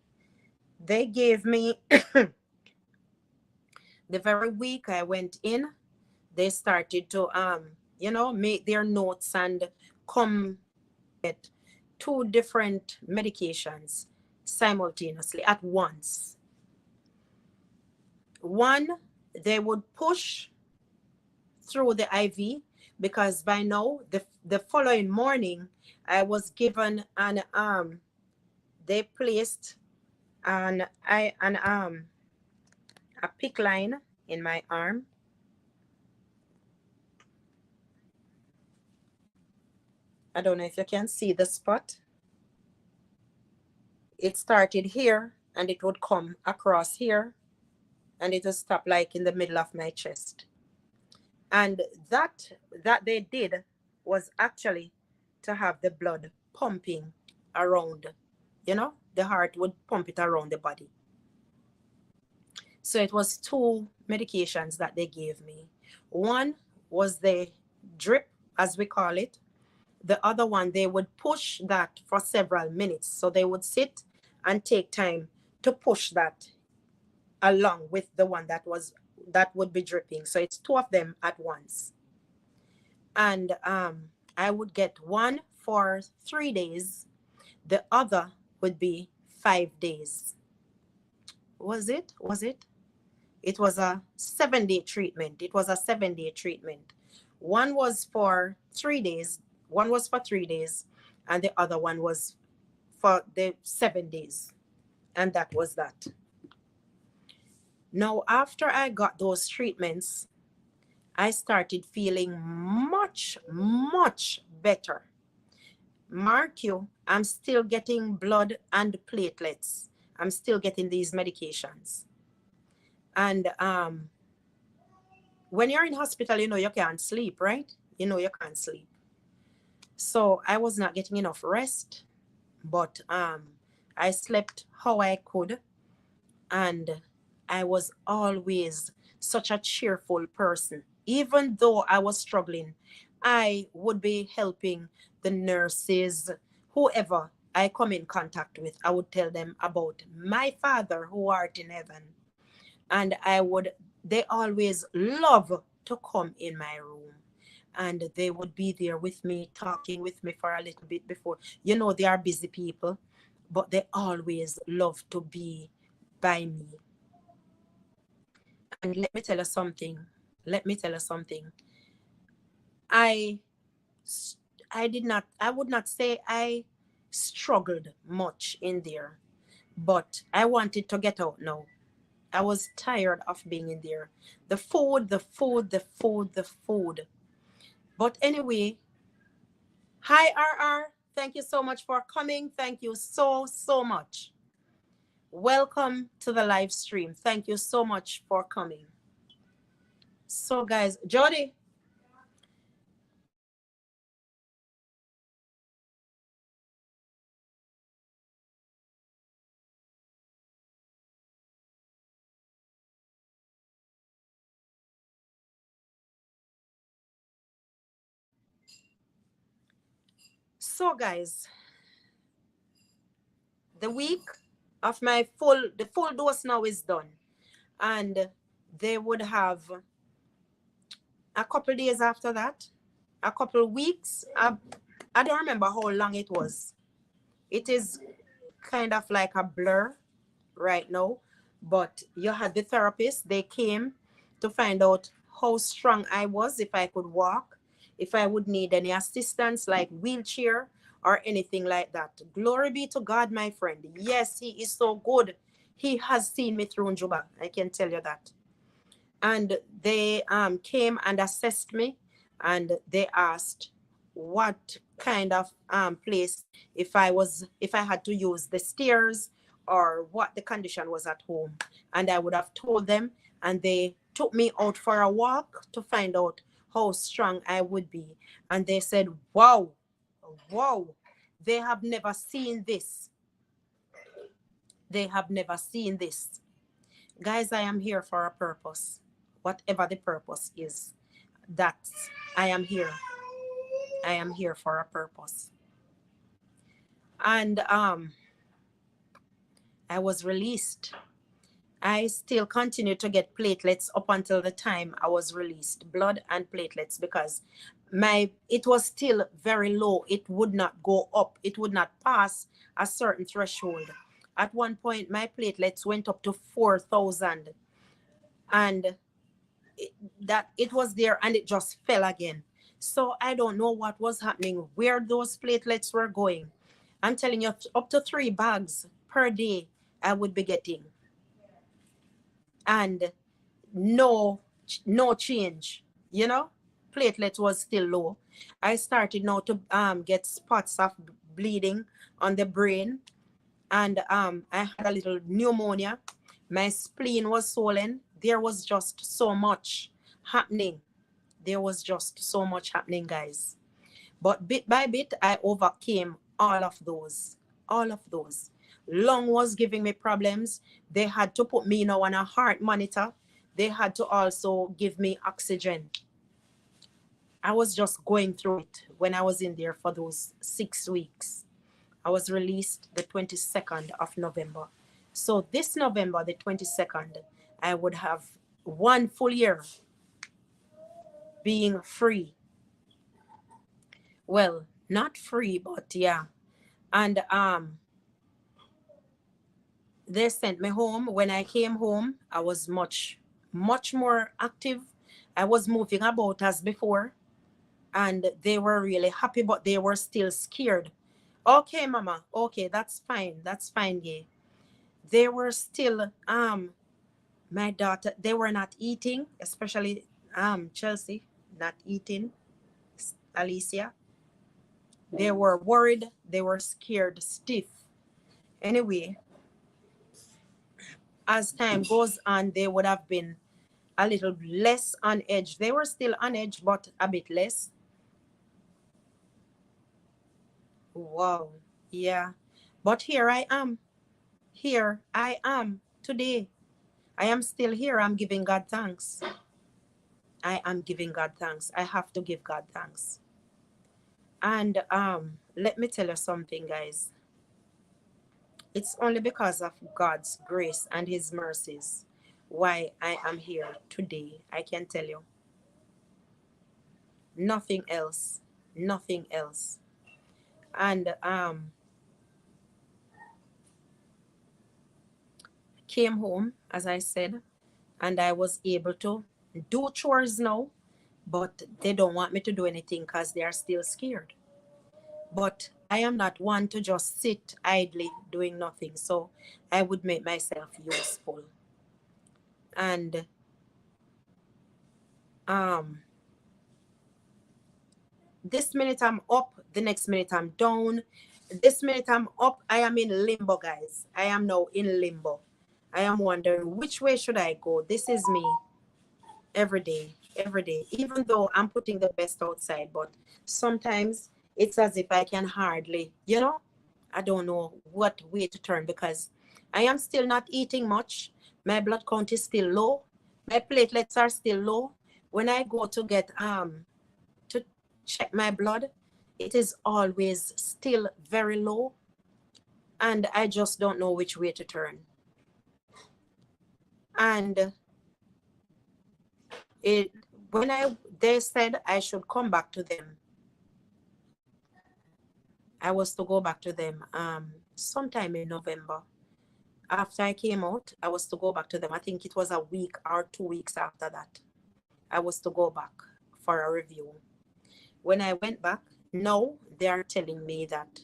they gave me the very week I went in, they started to you know, make their notes and come at 2 different medications simultaneously at once. One, they would push through the IV, because by now the following morning I was given an they placed a PICC line in my arm. I don't know if you can see the spot. It started here and it would come across here, and it would stop like in the middle of my chest. And that they did was actually to have the blood pumping around, you know, the heart would pump it around the body. So it was 2 medications that they gave me. One was the drip, as we call it. The other one, they would push that for several minutes. So they would sit and take time to push that along with the one that would be dripping. So it's 2 of them at once. And I would get one for 3 days. The other would be 5 days. Was it? It was a 7-day treatment. One was for 3 days. And the other one was for the 7 days. And that was that. Now, after I got those treatments, I started feeling much, much better. Mark you, I'm still getting blood and platelets. I'm still getting these medications. And when you're in hospital, you know you can't sleep, right? You know you can't sleep. So I was not getting enough rest, but I slept how I could, and I was always such a cheerful person. Even though I was struggling, I would be helping the nurses, whoever I come in contact with. I would tell them about my Father who art in heaven. And they always love to come in my room. And they would be there with me, talking with me for a little bit before. You know, they are busy people, but they always love to be by me. And let me tell you something. Let me tell you something. I I would not say I struggled much in there, but I wanted to get out now. I was tired of being in there. The food, the food, the food, the food. But anyway, hi RR. Thank you so much for coming. Thank you so, so much. Welcome to the live stream. Thank you so much for coming. So guys, Jody. So guys, the week of the full dose now is done. And they would have a couple days after that, a couple weeks. I don't remember how long it was. It is kind of like a blur right now. But you had the therapist. They came to find out how strong I was, if I could walk, if I would need any assistance like wheelchair or anything like that. Glory be to God, my friend. Yes, he is so good. He has seen me through Juba. I can tell you that. And they came and assessed me, and they asked what kind of place, if I had to use the stairs or what the condition was at home. And I would have told them, and they took me out for a walk to find out how strong I would be. And they said, wow, wow, they have never seen this. They have never seen this. Guys, I am here for a purpose. Whatever the purpose is, that's I am here. I am here for a purpose. And I was released. I still continue to get platelets up until the time I was released, blood and platelets, because it was still very low. It would not go up. It would not pass a certain threshold. At one point, my platelets went up to 4,000, and it was there and it just fell again. So I don't know what was happening, where those platelets were going. I'm telling you, up to 3 bags per day I would be getting. And no change, platelet was still low. I started now to get spots of bleeding on the brain, and I had a little pneumonia. My spleen was swollen. There was just so much happening. There was just so much happening, guys. But bit by bit, I overcame all of those. All of those. Lung was giving me problems. They had to put me now on a heart monitor. They had to also give me oxygen. I was just going through it when I was in there for those 6 weeks. I was released the 22nd of November. So this November, the 22nd, I would have 1 full year being free. Well, not free, but yeah. And they sent me home. When I came home, I was much more active. I was moving about as before, and they were really happy, but they were still scared. Okay, mama, okay, that's fine, yeah. They were still my daughter, they were not eating, especially Chelsea, not eating, Alicia. They were worried, they were scared stiff. Anyway, as time goes on, they would have been a little less on edge. They were still on edge, but a bit less. Wow. Yeah. But here I am. Here I am today. I am still here. I'm giving God thanks. I am giving God thanks. I have to give God thanks. And let me tell you something, guys. It's only because of God's grace and his mercies why I am here today. I can tell you. Nothing else. Nothing else. And came home, as I said, and I was able to do chores now, but they don't want me to do anything because they are still scared. But I am not one to just sit idly doing nothing. So I would make myself useful. And um this minute I'm up, the next minute I'm down. This minute I'm up, I am in limbo, guys. I am now in limbo. I am wondering which way should I go. This is me every day, every day. Even though I'm putting the best outside, but sometimes it's as if I can hardly, I don't know what way to turn because I am still not eating much. My blood count is still low. My platelets are still low. When I go to get to check my blood, it is always still very low, and I just don't know which way to turn. And it when they said I should come back to them, I was to go back to them sometime in November. After I came out, I was to go back to them. I think it was a week or 2 weeks after that. I was to go back for a review. When I went back, now they are telling me that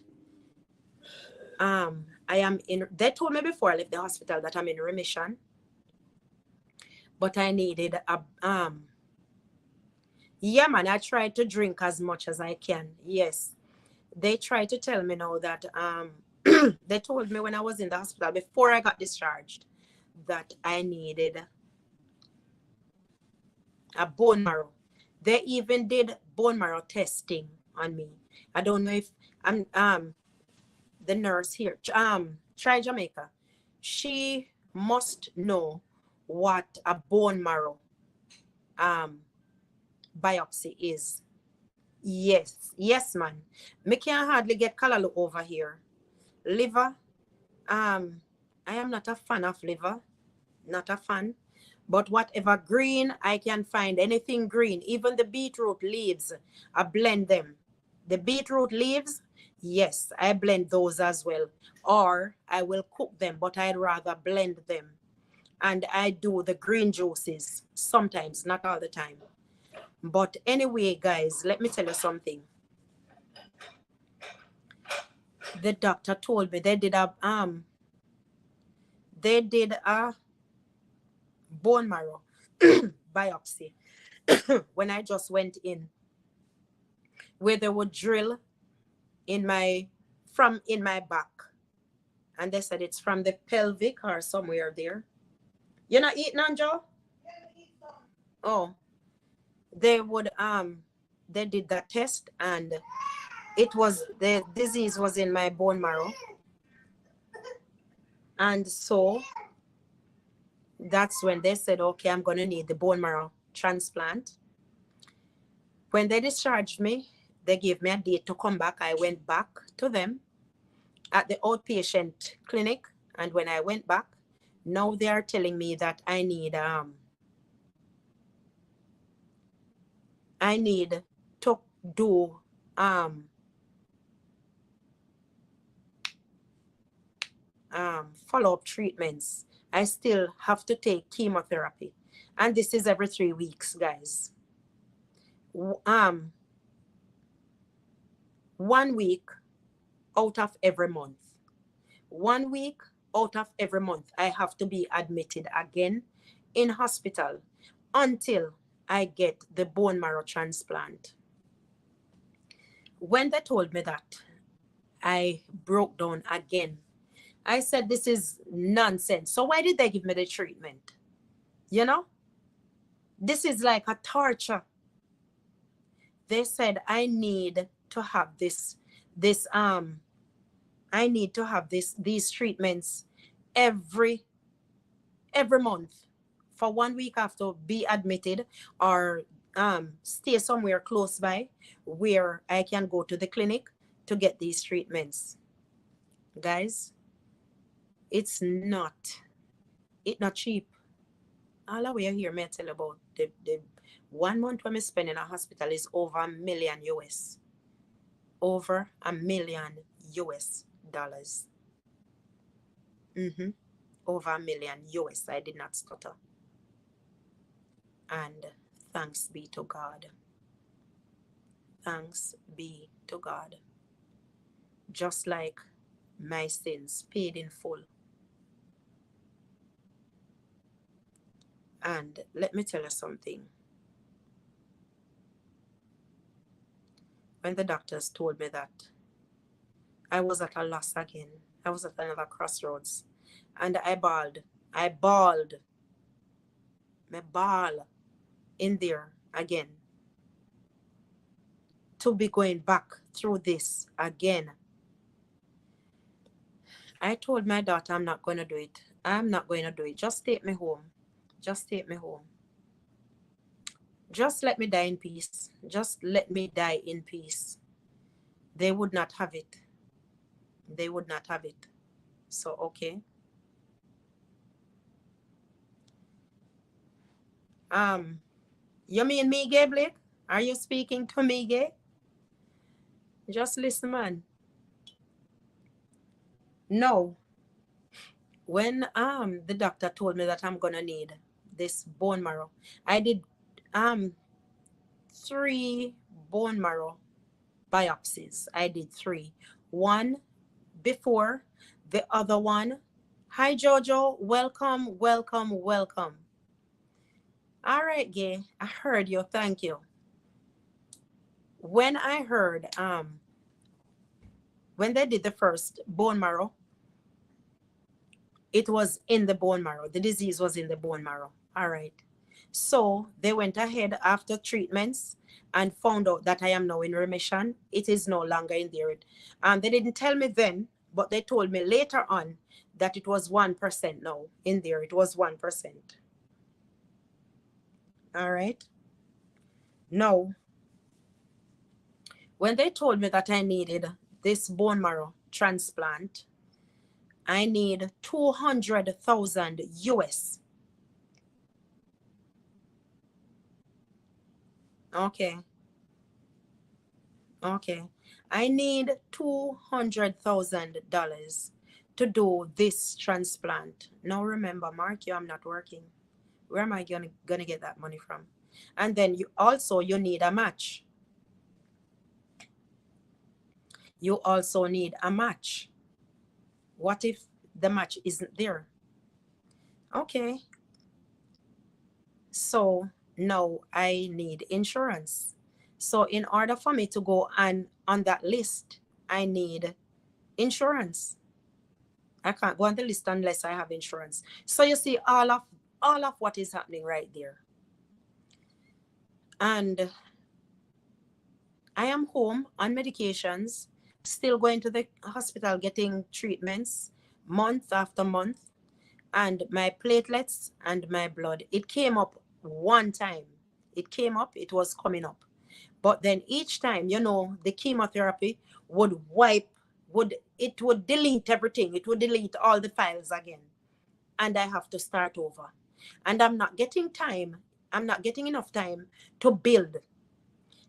I am in, they told me before I left the hospital that I'm in remission, but I needed a yeah, man, I tried to drink as much as I can. Yes. They tried to tell me now that they told me when I was in the hospital before I got discharged that I needed a bone marrow. They even did bone marrow testing on me. I don't know if I'm the nurse here, Try Jamaica. She must know what a bone marrow biopsy is. Yes, man. Me can hardly get callaloo over here. Liver, I am not a fan of liver, not a fan. But whatever green I can find, anything green, even the beetroot leaves, I blend them. The beetroot leaves, yes, I blend those as well. Or I will cook them, but I'd rather blend them. And I do the green juices sometimes, not all the time. But anyway, guys, let me tell you something. The doctor told me they did a bone marrow biopsy when I just went in, where they would drill in my back, and they said it's from the pelvic or somewhere there. You're not eating, Anjo? Oh, they would they did that test, and it was, the disease was in my bone marrow, and so that's when they said, okay, I'm going to need the bone marrow transplant. When they discharged me, they gave me a date to come back. I went back to them at the outpatient clinic, and when I went back, now they are telling me that I need to do follow-up treatments. I still have to take chemotherapy, and this is every 3 weeks, guys. 1 week out of every month. 1 week out of every month, I have to be admitted again in hospital until I get the bone marrow transplant. When they told me that, I broke down again. I said, this is nonsense. So why did they give me the treatment? This is like a torture. They said I need to have these treatments every month For 1 week, I have to be admitted or stay somewhere close by where I can go to the clinic to get these treatments. Guys, it's not cheap. All the way here, may I tell you about the 1 month when I spend in a hospital is over $1 million US. Over $1 million US dollars. Over $1 million US. I did not stutter. And thanks be to God. Thanks be to God. Just like my sins paid in full. And let me tell you something. When the doctors told me that, I was at a loss again. I was at another crossroads. And I bawled. I bawled. My bawl in there again. To be going back through this again. I told my daughter I'm not going to do it. I'm not going to do it. Just take me home. Just take me home. Just let me die in peace. Just let me die in peace. They would not have it. They would not have it. So, okay. You mean me, Gay Blake? Are you speaking to me, Gay? Just listen, man. No. When the doctor told me that I'm gonna need this bone marrow, I did 3 bone marrow biopsies. I did 3. One before, the other one. Hi Jojo, welcome, welcome, welcome. All right, Gay, I heard you. Thank you. When I heard when they did the first bone marrow, it was in the bone marrow. The disease was in the bone marrow. All right. So they went ahead after treatments and found out that I am now in remission. It is no longer in there. They didn't tell me then, but they told me later on that it was 1% now in there. It was 1%. All right. Now, when they told me that I needed this bone marrow transplant, I need 200,000 US. Okay. Okay. I need $200,000 to do this transplant. Now remember, Mark, I'm not working. Where am I gonna get that money from? And then you need a match. You also need a match. What if the match isn't there? Okay. So now I need insurance. So in order for me to go on that list, I need insurance. I can't go on the list unless I have insurance. So you see all of what is happening right there. And I am home on medications, still going to the hospital getting treatments month after month. And my platelets and my blood, it came up one time. It came up, it was coming up. But then each time, the chemotherapy would delete everything. It would delete all the files again. And I have to start over. And I'm not getting enough time to build.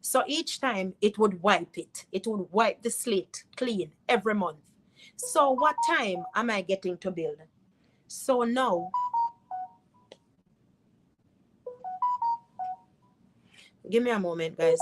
So each time it would wipe it. It would wipe the slate clean every month. So what time am I getting to build? So now, give me a moment, guys.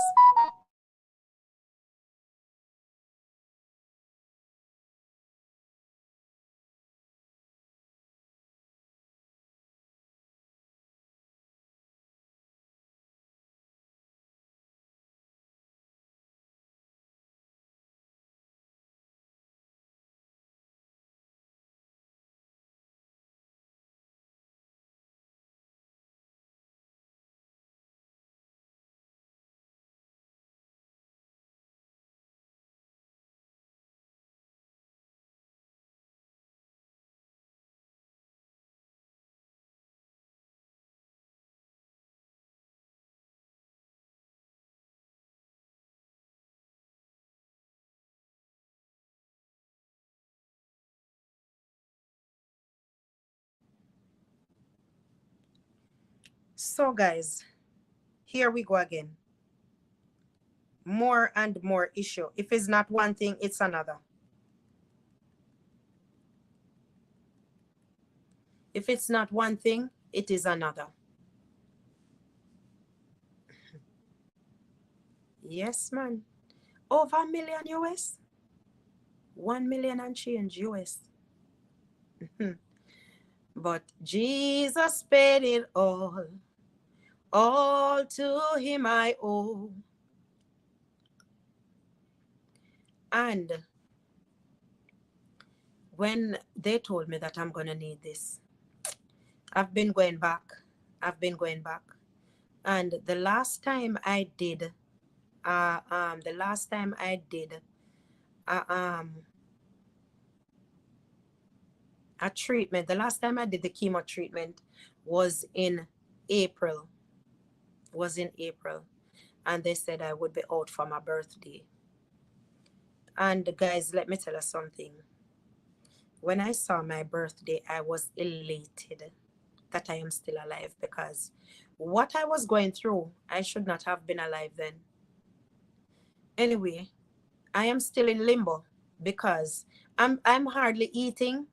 So guys, here we go again. More and more issue. If it's not one thing, it's another. If it's not one thing, it is another. Yes, man. Over a million US. 1 million and change US. But Jesus paid it all. All to him I owe. And when they told me that I'm going to need this, I've been going back. And the last time I did, uh, a treatment, the last time I did the chemo treatment was in April. And they said I would be out for my birthday. And guys, let me tell you something. When I saw my birthday, I was elated that I am still alive, because what I was going through, I should not have been alive then. Anyway, I am still in limbo because I'm hardly eating.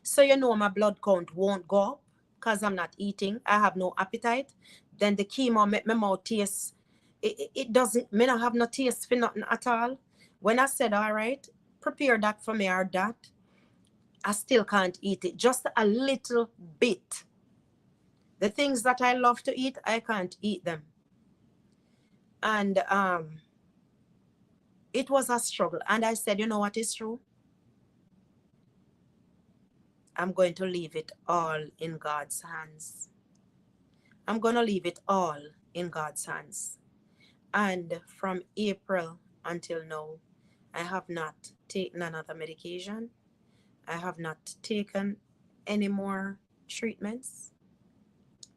So you know my blood count won't go up because I'm not eating. I have no appetite. Then the chemo make my mouth taste. It doesn't, me not have no taste for nothing at all. When I said, all right, prepare that for me or that, I still can't eat it. Just a little bit. The things that I love to eat, I can't eat them. And it was a struggle. And I said, you know what is true? I'm going to leave it all in God's hands. I'm going to leave it all in God's hands. And from April until now, I have not taken another medication. I have not taken any more treatments.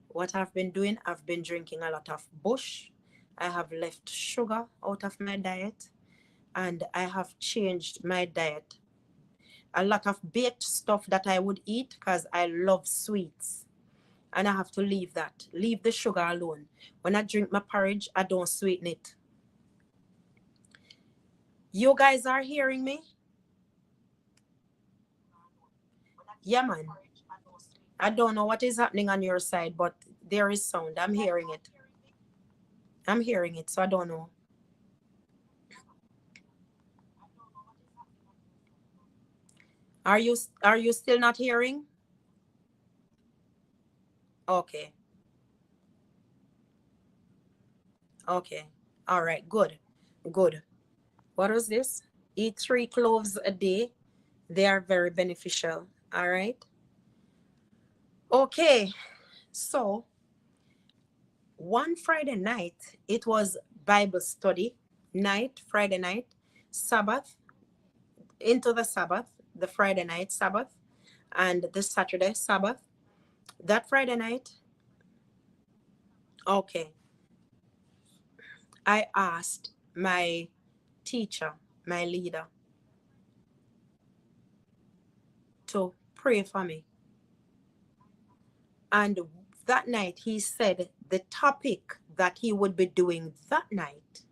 What I've been doing, I've been drinking a lot of bush. I have left sugar out of my diet, and I have changed my diet. A lot of baked stuff that I would eat because I love sweets. And I have to leave that. Leave the sugar alone. When I drink my porridge, I don't sweeten it. You guys are hearing me? Yeah, man. I don't know what is happening on your side, but there is sound. I'm hearing it. So I don't know. Are you still not hearing? Okay. Okay. All right. Good. Good. What was this? Eat 3 cloves a day. They are very beneficial. All right. Okay. So one Friday night, it was Bible study night, Friday night, Sabbath, into the Sabbath, the Friday night Sabbath, and the Saturday Sabbath. That Friday night, okay, I asked my teacher, my leader, to pray for me. And that night, he said the topic that he would be doing that night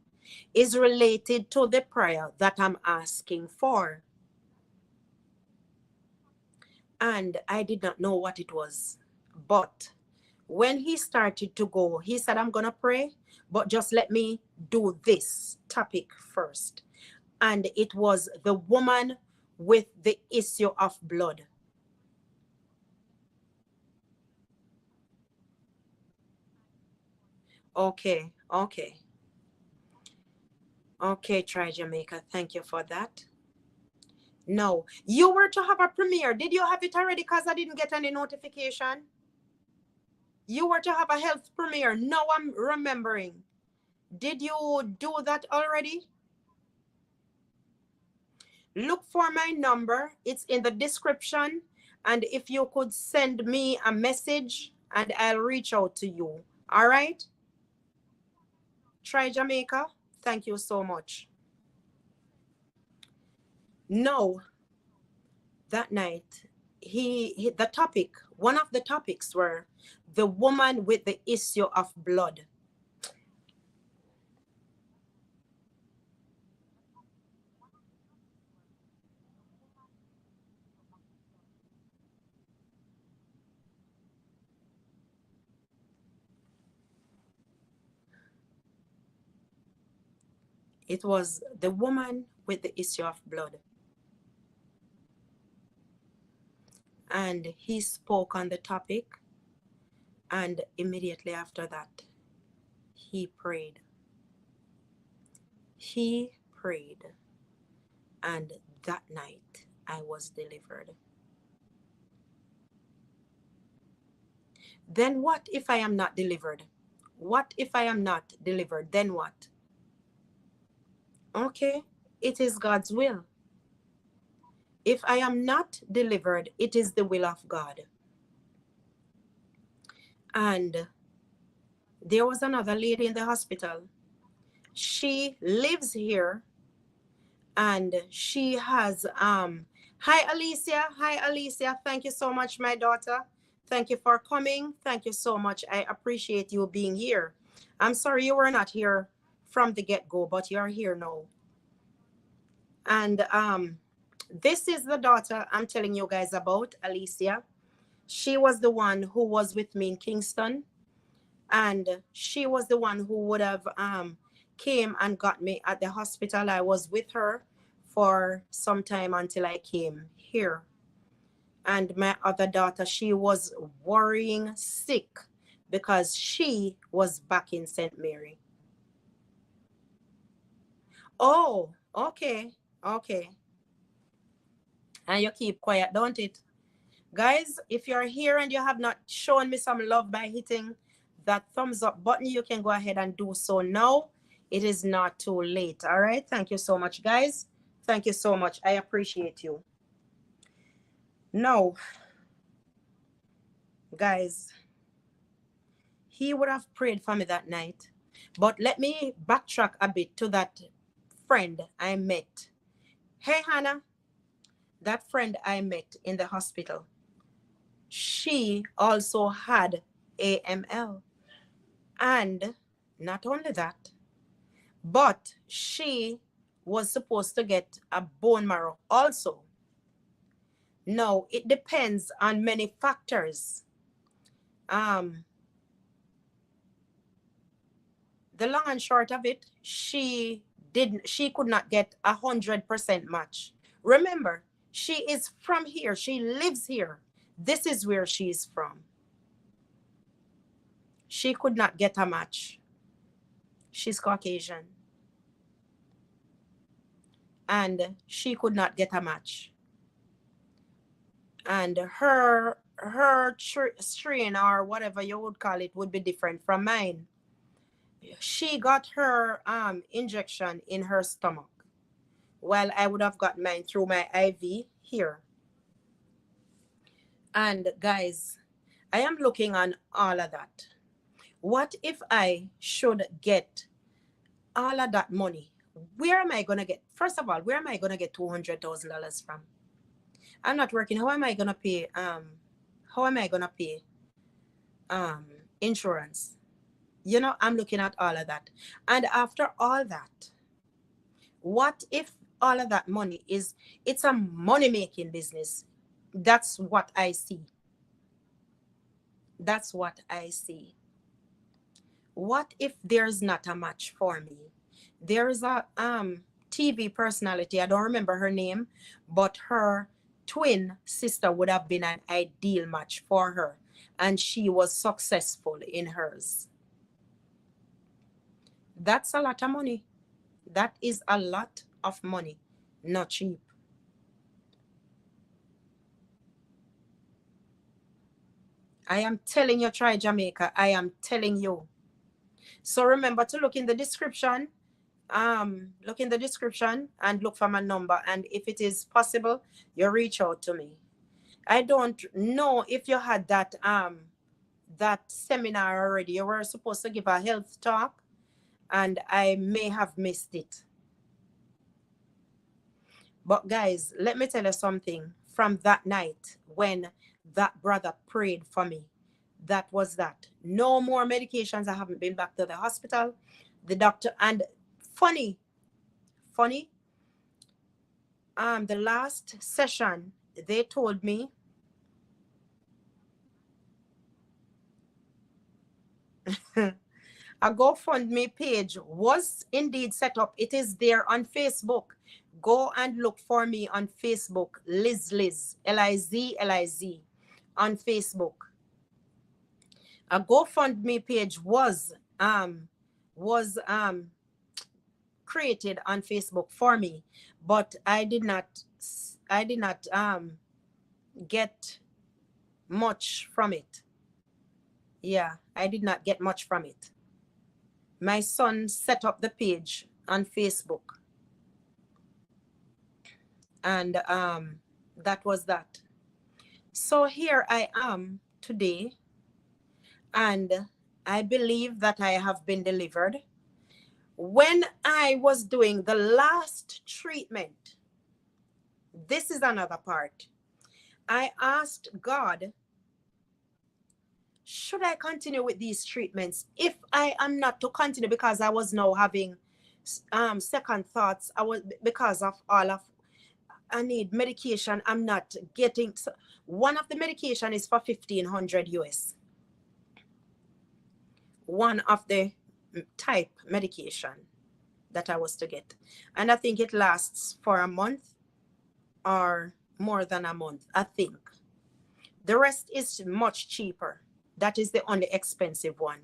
is related to the prayer that I'm asking for. And I did not know what it was. But when he started to go, he said, I'm going to pray, but just let me do this topic first. And it was the woman with the issue of blood. Okay. Okay, Try Jamaica. Thank you for that. No, you were to have a premiere. Did you have it already? Because I didn't get any notification. You were to have a health premiere. Now I'm remembering. Did you do that already? Look for my number. It's in the description. And if you could send me a message and I'll reach out to you. All right? Try Jamaica. Thank you so much. No, that night, the topic one of the topics were the woman with the issue of blood. It was the woman with the issue of blood. And he spoke on the topic, and immediately after that, he prayed. He prayed, and that night I was delivered. Then what if I am not delivered? What if I am not delivered? Then what? Okay, it is God's will. If I am not delivered, it is the will of God. And there was another lady in the hospital. She lives here, and she has hi Alicia, thank you so much, my daughter. Thank you for coming. Thank you so much. I appreciate you being here. I'm sorry you were not here from the get-go, but you're here now. And this is the daughter I'm telling you guys about, Alicia. She was the one who was with me in Kingston, and she was the one who would have came and got me at the hospital. I was with her for some time until I came here. And my other daughter, she was worrying sick because she was back in St. Mary. Oh, okay, okay. And you keep quiet, don't it? Guys, if you're here and you have not shown me some love by hitting that thumbs up button, you can go ahead and do so now. It is not too late. All right. Thank you so much, guys. Thank you so much. I appreciate you. Now, guys, he would have prayed for me that night. But let me backtrack a bit to that friend I met. Hey, Hannah, that friend I met in the hospital, she also had AML. And not only that, but she was supposed to get a bone marrow also. Now, it depends on many factors. The long and short of it, she could not get 100% match. Remember, she is from here. She lives here. This is where she is from. She could not get a match. She's Caucasian. And she could not get a match. And her strain, or whatever you would call it, would be different from mine. She got her injection in her stomach, while I would have got mine through my IV here. And guys, I am looking on all of that. What if I should get all of that money? Where am I going to get? First of all, where am I going to get $200,000 from? I'm not working. How am I going to pay? Insurance? You know, I'm looking at all of that. And after all that, what if all of that money it's a money-making business? That's what I see. That's what I see. What if there's not a match for me? There's a TV personality, I don't remember her name, but her twin sister would have been an ideal match for her, and she was successful in hers. That's a lot of money. That is a lot of money. Not cheap. I am telling you, try Jamaica. I am telling you. So remember to look in the description. Look in the description and look for my number. And if it is possible, you reach out to me. I don't know if you had that seminar already. You were supposed to give a health talk, and I may have missed it. But guys, let me tell you something. From that night, when that brother prayed for me. That was that. No more medications. I haven't been back to the hospital. The doctor, and funny, funny, the last session, they told me a GoFundMe page was indeed set up. It is there on Facebook. Go and look for me on Facebook, Liz, Liz, on Facebook. A GoFundMe page was created on Facebook for me, but I did not get much from it. Yeah, I did not get much from it. My son set up the page on Facebook, and that was that. So here I am today, and I believe that I have been delivered. When I was doing the last treatment, this is another part. I asked God, should I continue with these treatments? If I am not to continue, because I was now having second thoughts, because of all of, I need medication. I'm not getting, one of the medication is for 1,500 US. One of the type medication that I was to get. And I think it lasts for a month or more than a month, I think. The rest is much cheaper. That is the only expensive one.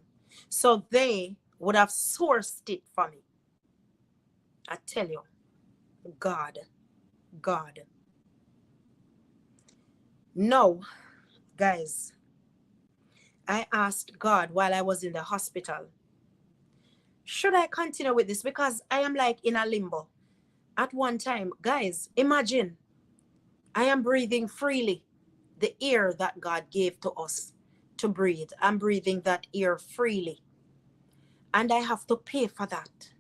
So they would have sourced it for me. I tell you, God. No, guys, I asked God while I was in the hospital, should I continue with this? Because I am like in a limbo. At one time, guys, imagine I am breathing freely. The air that God gave to us to breathe, I'm breathing that air freely. And I have to pay for that.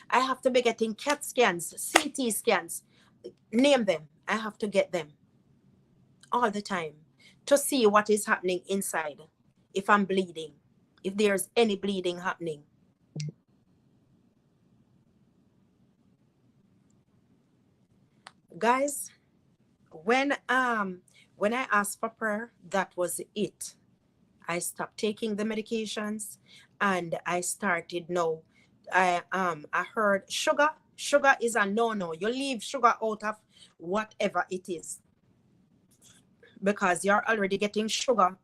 I have to be getting CAT scans, CT scans, name them. I have to get them all the time to see what is happening inside. If I'm bleeding, if there's any bleeding happening. Guys, when I asked for prayer, that was it. I stopped taking the medications and I started now. I heard sugar is a no. You leave sugar out of whatever it is, because you're already getting sugar.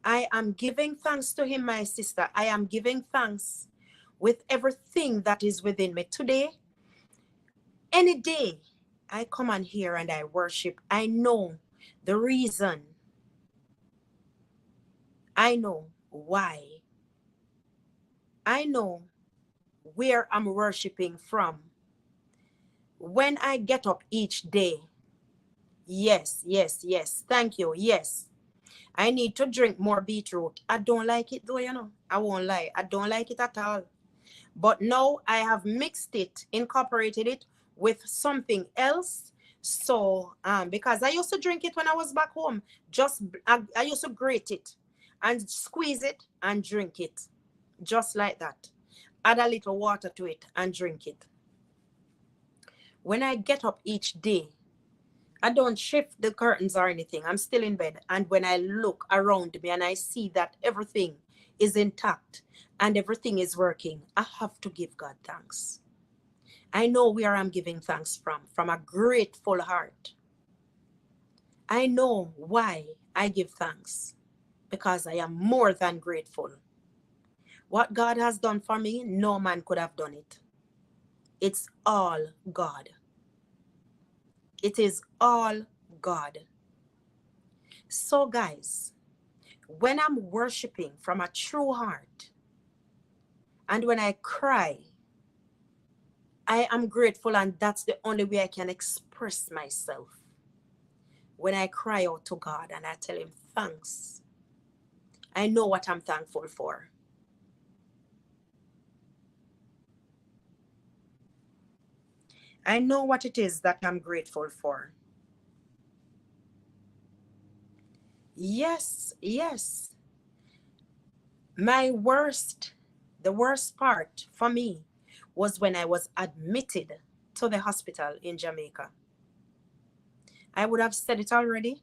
I am giving thanks to him, my sister. I am giving thanks with everything that is within me. Today, any day, I come on here and I worship. I know the reason. I know why. I know where I'm worshiping from. When I get up each day, yes, thank you, yes. I need to drink more beetroot. I don't like it though, you know. I won't lie. I don't like it at all. But now I have mixed it, incorporated it with something else. So, because I used to drink it when I was back home. I used to grate it and squeeze it and drink it. Just like that. Add a little water to it and drink it. When I get up each day, I don't shift the curtains or anything. I'm still in bed. And when I look around me and I see that everything is intact and everything is working, I have to give God thanks. I know where I'm giving thanks from a grateful heart. I know why I give thanks, because I am more than grateful. What God has done for me, no man could have done it. It's all God. It is all God. So guys, when I'm worshiping from a true heart and when I cry, I am grateful, and that's the only way I can express myself. When I cry out to God and I tell him thanks, I know what I'm thankful for. I know what it is that I'm grateful for. Yes, yes. The worst part for me was when I was admitted to the hospital in Jamaica. I would have said it already,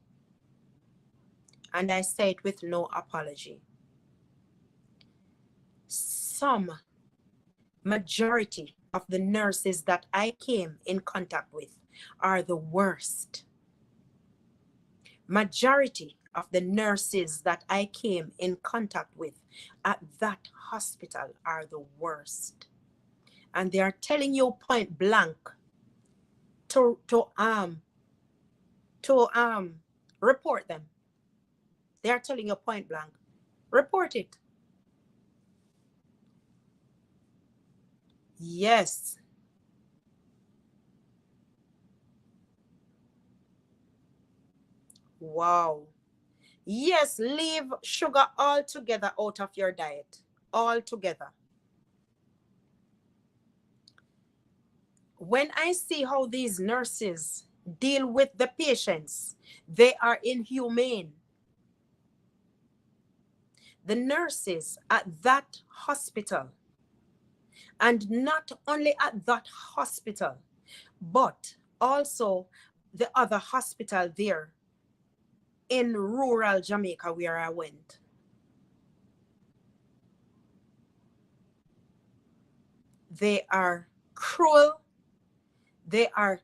and I say it with no apology. Some majority of the nurses that I came in contact with are the worst. Majority of the nurses that I came in contact with at that hospital are the worst. And they are telling you point blank to report them. They are telling you point blank. Report it. Yes. Wow. Yes, leave sugar altogether out of your diet. Altogether. When I see how these nurses deal with the patients, they are inhumane. The nurses at that hospital, and not only at that hospital, but also the other hospital there in rural Jamaica where I went. They are cruel. They are,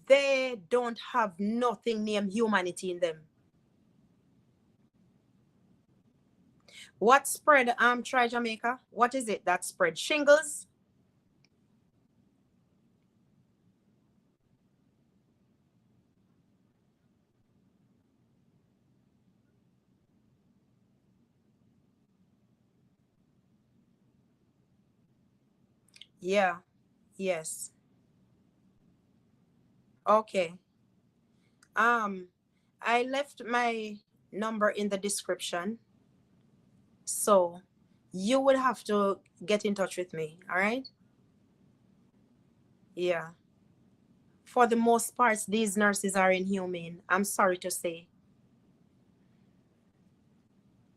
they don't have nothing named humanity in them. What spread Try Jamaica? What is it that spread? Shingles? Yeah. Yes. Okay. I left my number in the description, so you would have to get in touch with me, all right? Yeah. For the most part, these nurses are inhumane. I'm sorry to say.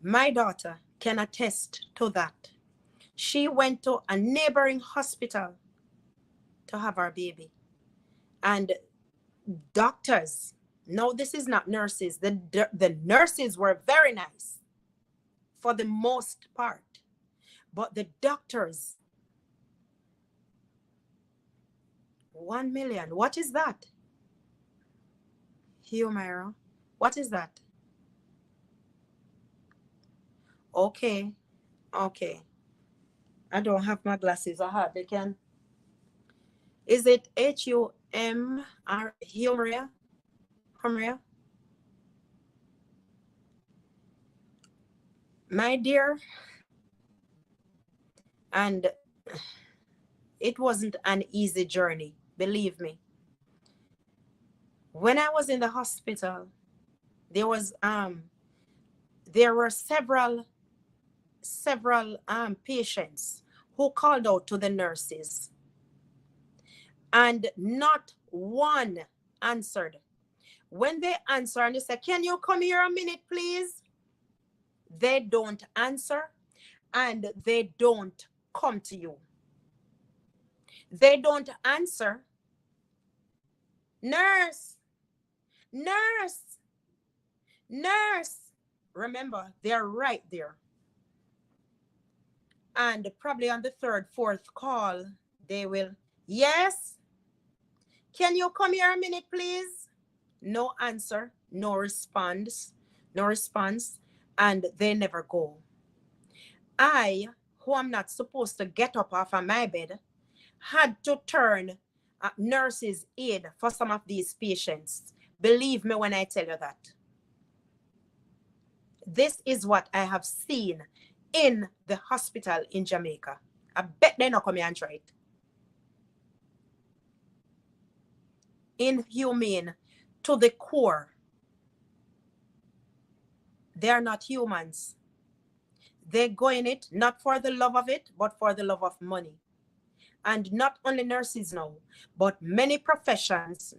My daughter can attest to that. She went to a neighboring hospital to have her baby. And doctors, no, this is not nurses. The nurses were very nice for the most part. But the doctors, 1 million. What is that? Humira. What is that? Okay. Okay. I don't have my glasses. I hardly can. Is it Humra? Humra? My dear, and it wasn't an easy journey, believe me. When I was in the hospital, there was there were several patients who called out to the nurses, and not one answered. When they answer and they say, "Can you come here a minute, please?" They don't answer and they don't come to you. They don't answer. Nurse, nurse, nurse. Remember, they're right there. And probably on the third, fourth call, they will, "Yes, can you come here a minute, please?" No answer, no response, no response, and they never go. I, who am not supposed to get up off of my bed, had to turn nurse's aid for some of these patients. Believe me when I tell you that. This is what I have seen in the hospital in Jamaica. I bet they're not coming and try it. Inhumane to the core. They are not humans. They go in it not for the love of it, but for the love of money. And not only nurses now, but many professions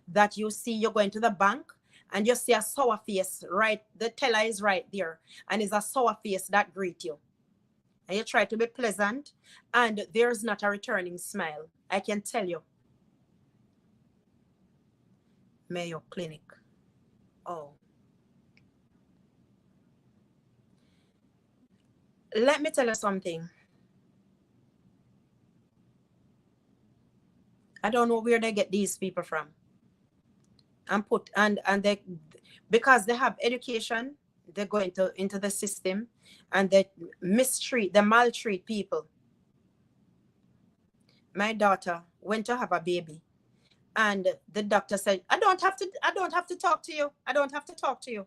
that you see, you're going to the bank and you see a sour face, right? The teller is right there, and it's a sour face that greet you. And you try to be pleasant, and there's not a returning smile. I can tell you. Mayo Clinic. Oh. Let me tell you something. I don't know where they get these people from. And they, because they have education, they go into the system and they maltreat people. My daughter went to have a baby, and the doctor said, I don't have to talk to you. I don't have to talk to you.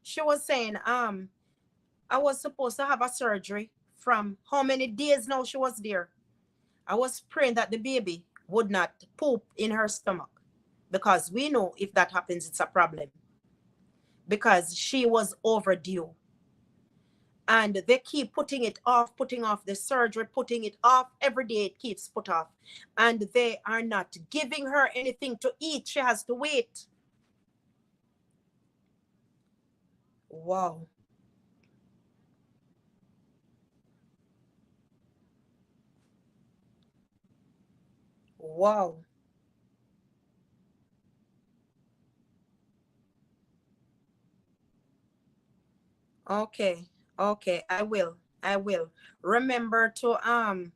She was saying, I was supposed to have a surgery from how many days now she was there. I was praying that the baby would not poop in her stomach, because we know if that happens, it's a problem, because she was overdue. And they keep putting off the surgery, putting it off. Every day it keeps put off. And they are not giving her anything to eat. She has to wait. Wow. Wow. Okay. Okay. I will. Remember to I'm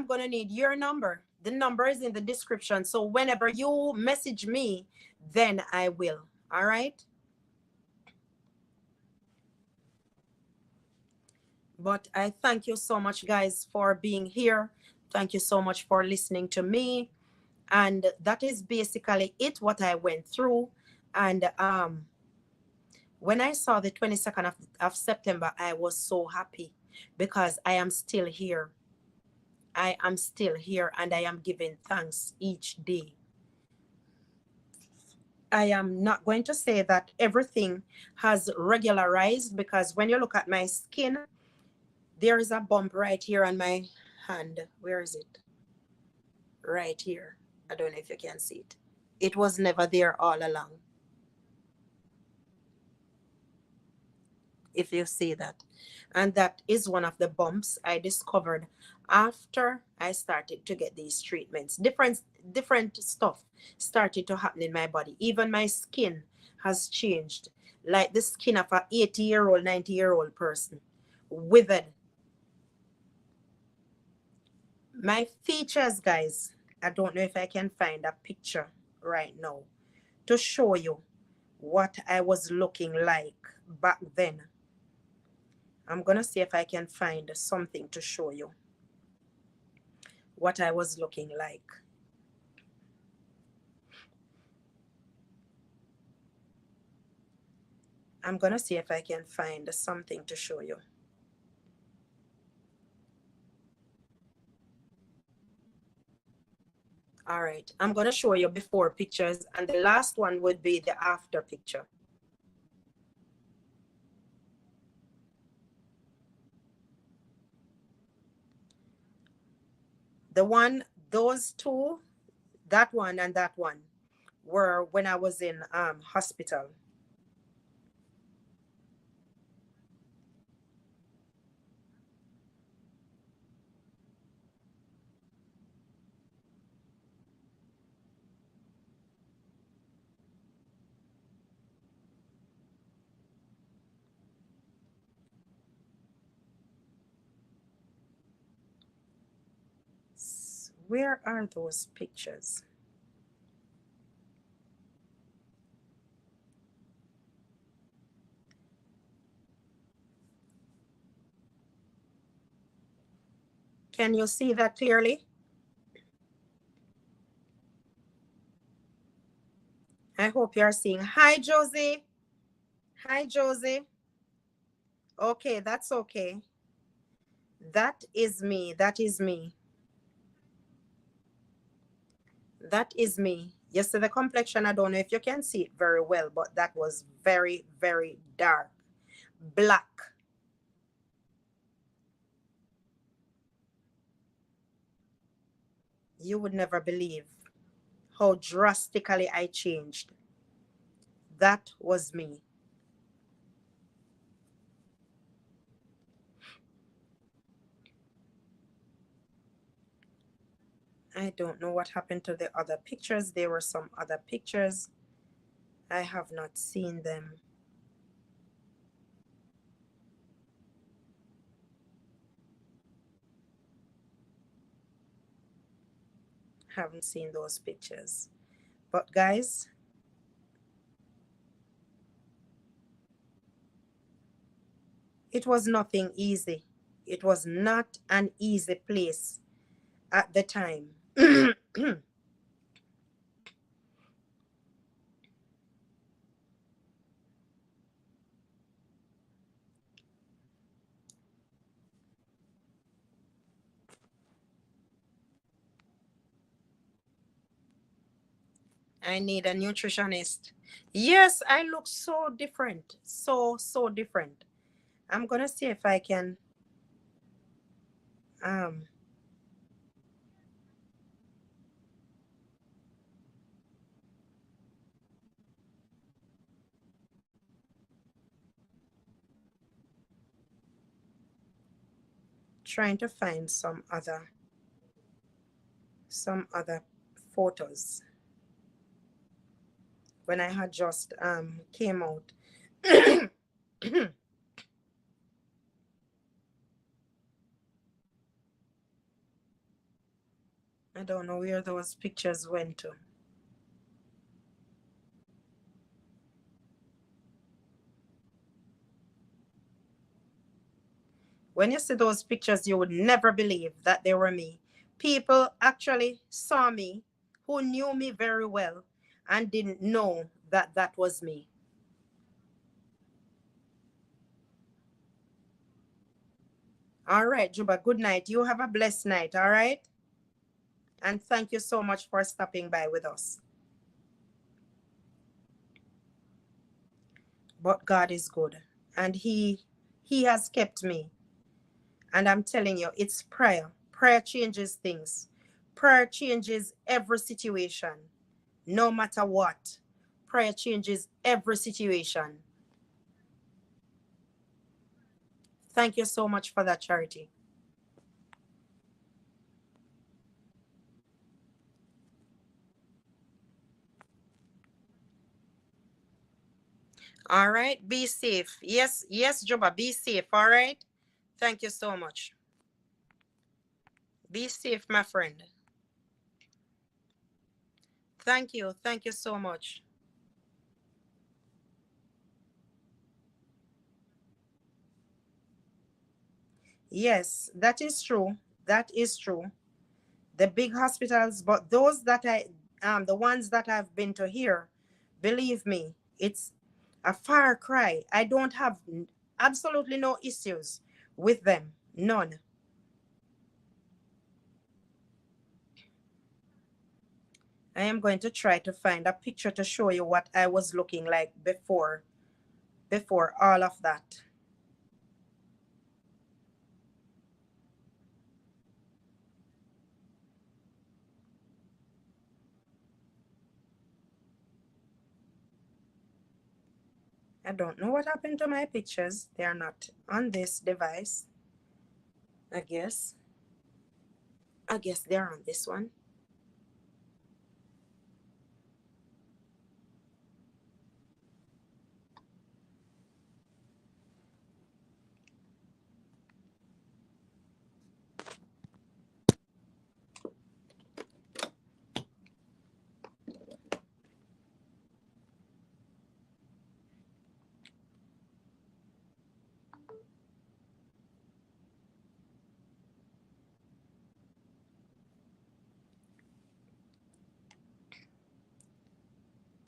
gonna need your number. The number is in the description. So whenever you message me, then I will. All right. But I thank you so much, guys, for being here. Thank you so much for listening to me. And that is basically it, what I went through. And when I saw the 22nd of September, I was so happy, because I am still here. I am still here, and I am giving thanks each day. I am not going to say that everything has regularized, because when you look at my skin, there is a bump right here on my hand. Where is it? Right here. I don't know if you can see it. It was never there all along. If you see that. And that is one of the bumps I discovered after I started to get these treatments. Different stuff started to happen in my body. Even my skin has changed, like the skin of an 80-year-old, 90-year-old person, withered. My features, guys, I don't know if I can find a picture right now to show you what I was looking like back then. I'm going to see if I can find something to show you what I was looking like. I'm going to see if I can find something to show you. All right, I'm going to show you before pictures, and the last one would be the after picture. The one, those two, that one and that one, were when I was in hospital. Where are those pictures? Can you see that clearly? I hope you're seeing. Hi, Josie. Hi, Josie. Okay, that's okay. That is me. That is me. That is me. You see the complexion? I don't know if you can see it very well, but that was very, very dark. Black. You would never believe how drastically I changed. That was me. I don't know what happened to the other pictures. There were some other pictures. I have not seen them. Haven't seen those pictures. But guys, it was nothing easy. It was not an easy place at the time. I need a nutritionist. Yes, I look so different. So different. I'm gonna see if I can um trying to find some other photos when I had just came out. I don't know where those pictures went to. When you see those pictures, you would never believe that they were me. People actually saw me who knew me very well and didn't know that that was me. All right, Juba, good night. You have a blessed night, all right? And thank you so much for stopping by with us. But God is good, and He has kept me. And I'm telling you, it's prayer. Prayer changes things. Prayer changes every situation, no matter what. Prayer changes every situation. Thank you so much for that, Charity. All right, be safe. Yes, yes, Juba, be safe. All right. Thank you so much. Be safe, my friend. Thank you. Thank you so much. Yes, that is true. That is true. The big hospitals, but those that the ones that I've been to here, believe me, it's a far cry. I don't have absolutely no issues with them. None. I am going to try to find a picture to show you what I was looking like before all of that. I don't know what happened to my pictures. They are not on this device. I guess. I guess they're on this one.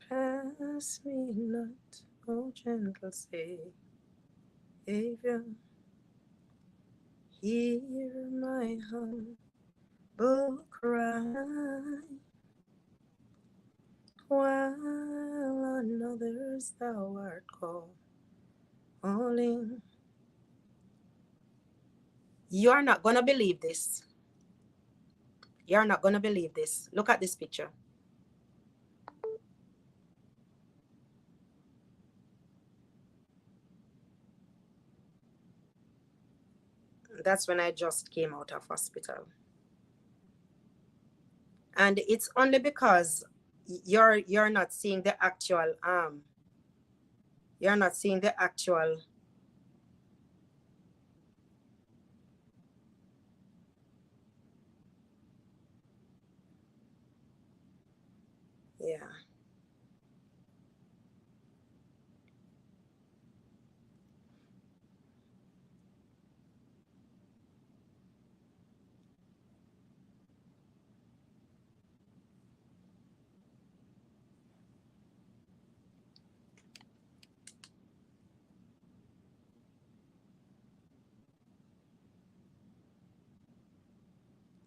Pass me not, O gentle Savior. Hear my humble cry, while on others thou art calling. You are not gonna believe this. You're not going to believe this. Look at this picture. That's when I just came out of hospital. And it's only because you're not seeing the actual you're not seeing the actual yeah.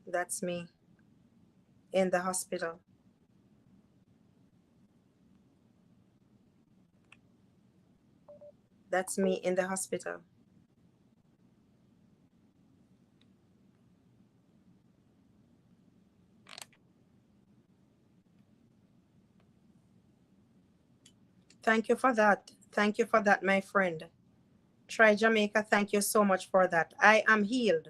That's me in the hospital. That's me in the hospital. Thank you for that. Thank you for that, my friend. Try Jamaica. Thank you so much for that. I am healed.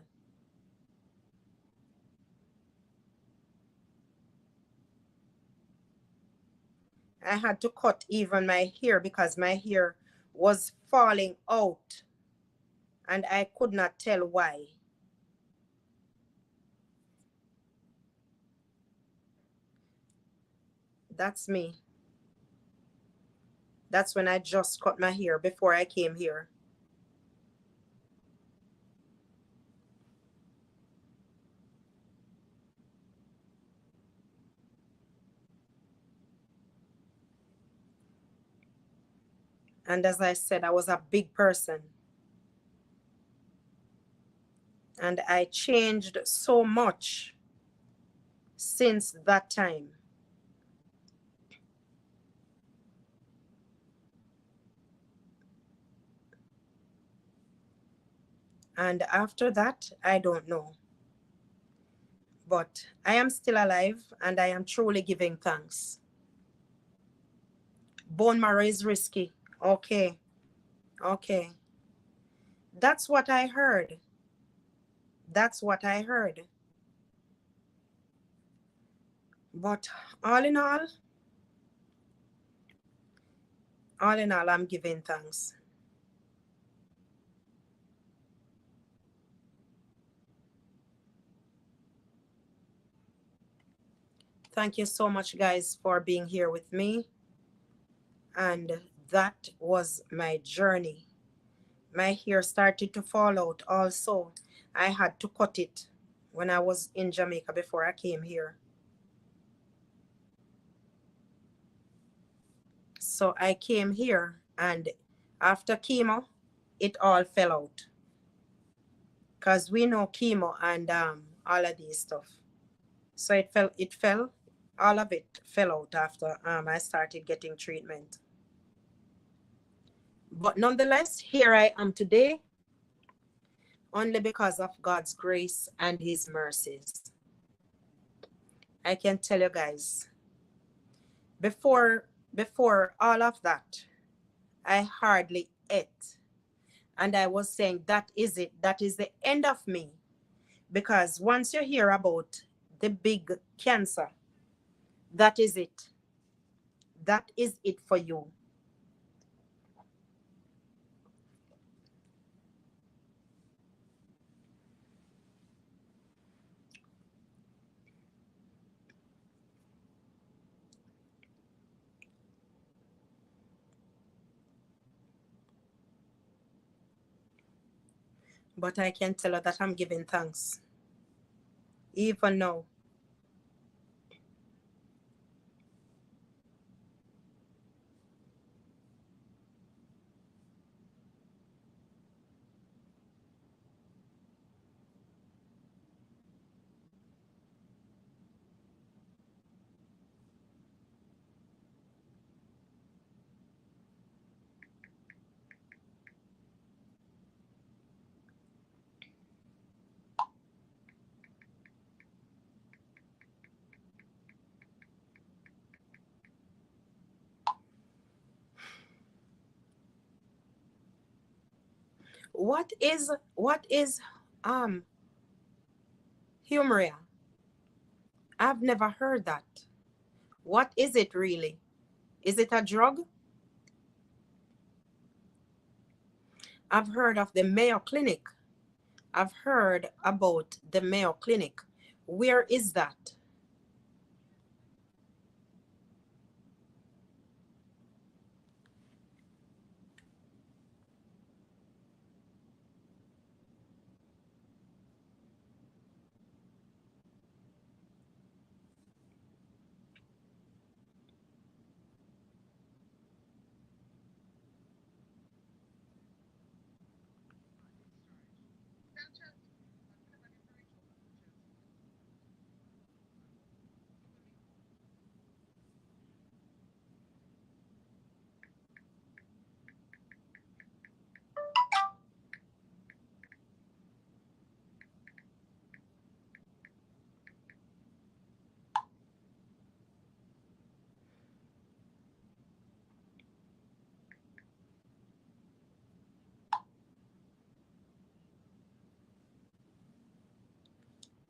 I had to cut even my hair because my hair was falling out and I could not tell why. That's me. That's when I just cut my hair before I came here. And as I said, I was a big person. And I changed so much since that time. And after that, I don't know. But I am still alive and I am truly giving thanks. Bone marrow is risky. Okay. Okay. That's what I heard. That's what I heard. But all in all, I'm giving thanks. Thank you so much, guys, for being here with me. And that was my journey. My hair started to fall out also. I had to cut it when I was in Jamaica before I came here. So I came here and after chemo, it all fell out. Because we know chemo and all of these stuff. So all of it fell out after I started getting treatment. But nonetheless, here I am today, only because of God's grace and his mercies. I can tell you guys, before all of that, I hardly ate. And I was saying, that is it. That is the end of me. Because once you hear about the big cancer, that is it. That is it for you. But I can tell her that I'm giving thanks. Even now. What is humoria? I've never heard that. What is it really? Is it a drug? I've heard of the Mayo Clinic. I've heard about the Mayo Clinic. Where is that?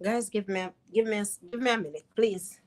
Guys, give me a minute, please.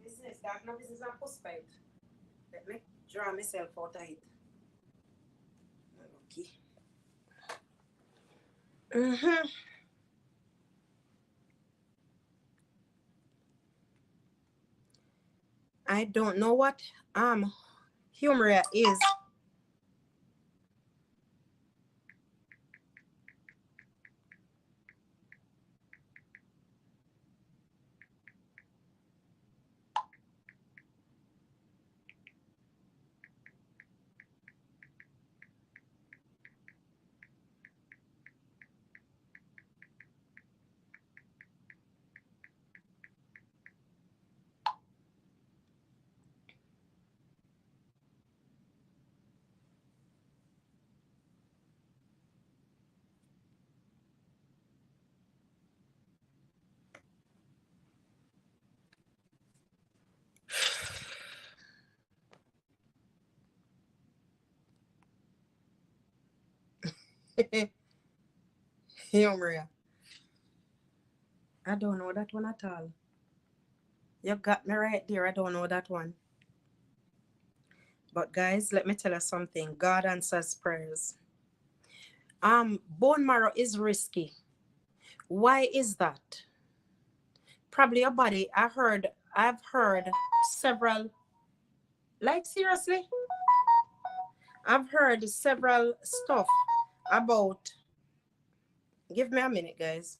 Business, that no business on postpaid. Let me draw myself out of it. Okay. I don't know what humoria is. Humoria. I don't know that one at all. You got me right there. I don't know that one. But guys, let me tell you something. God answers prayers. Bone marrow is risky. Why is that? Probably your body. I've heard several, like seriously, I've heard several stuff about, give me a minute, guys.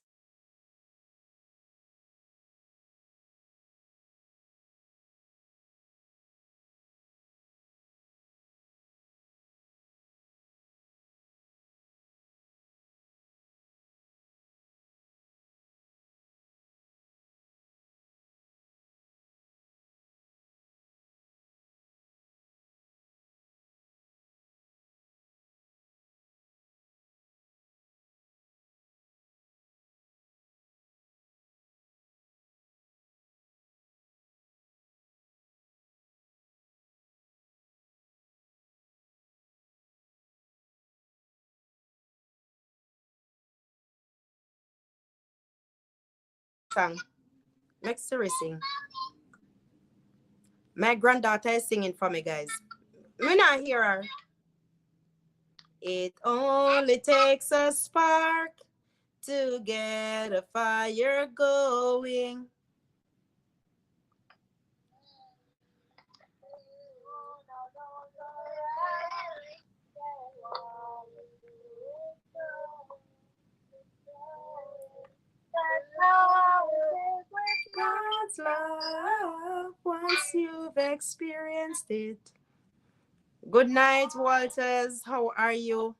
Song. Make Siri sing. My granddaughter is singing for me, guys. Me not hear her. It only takes a spark to get a fire going. experienced it. Good night, Walters. How are you?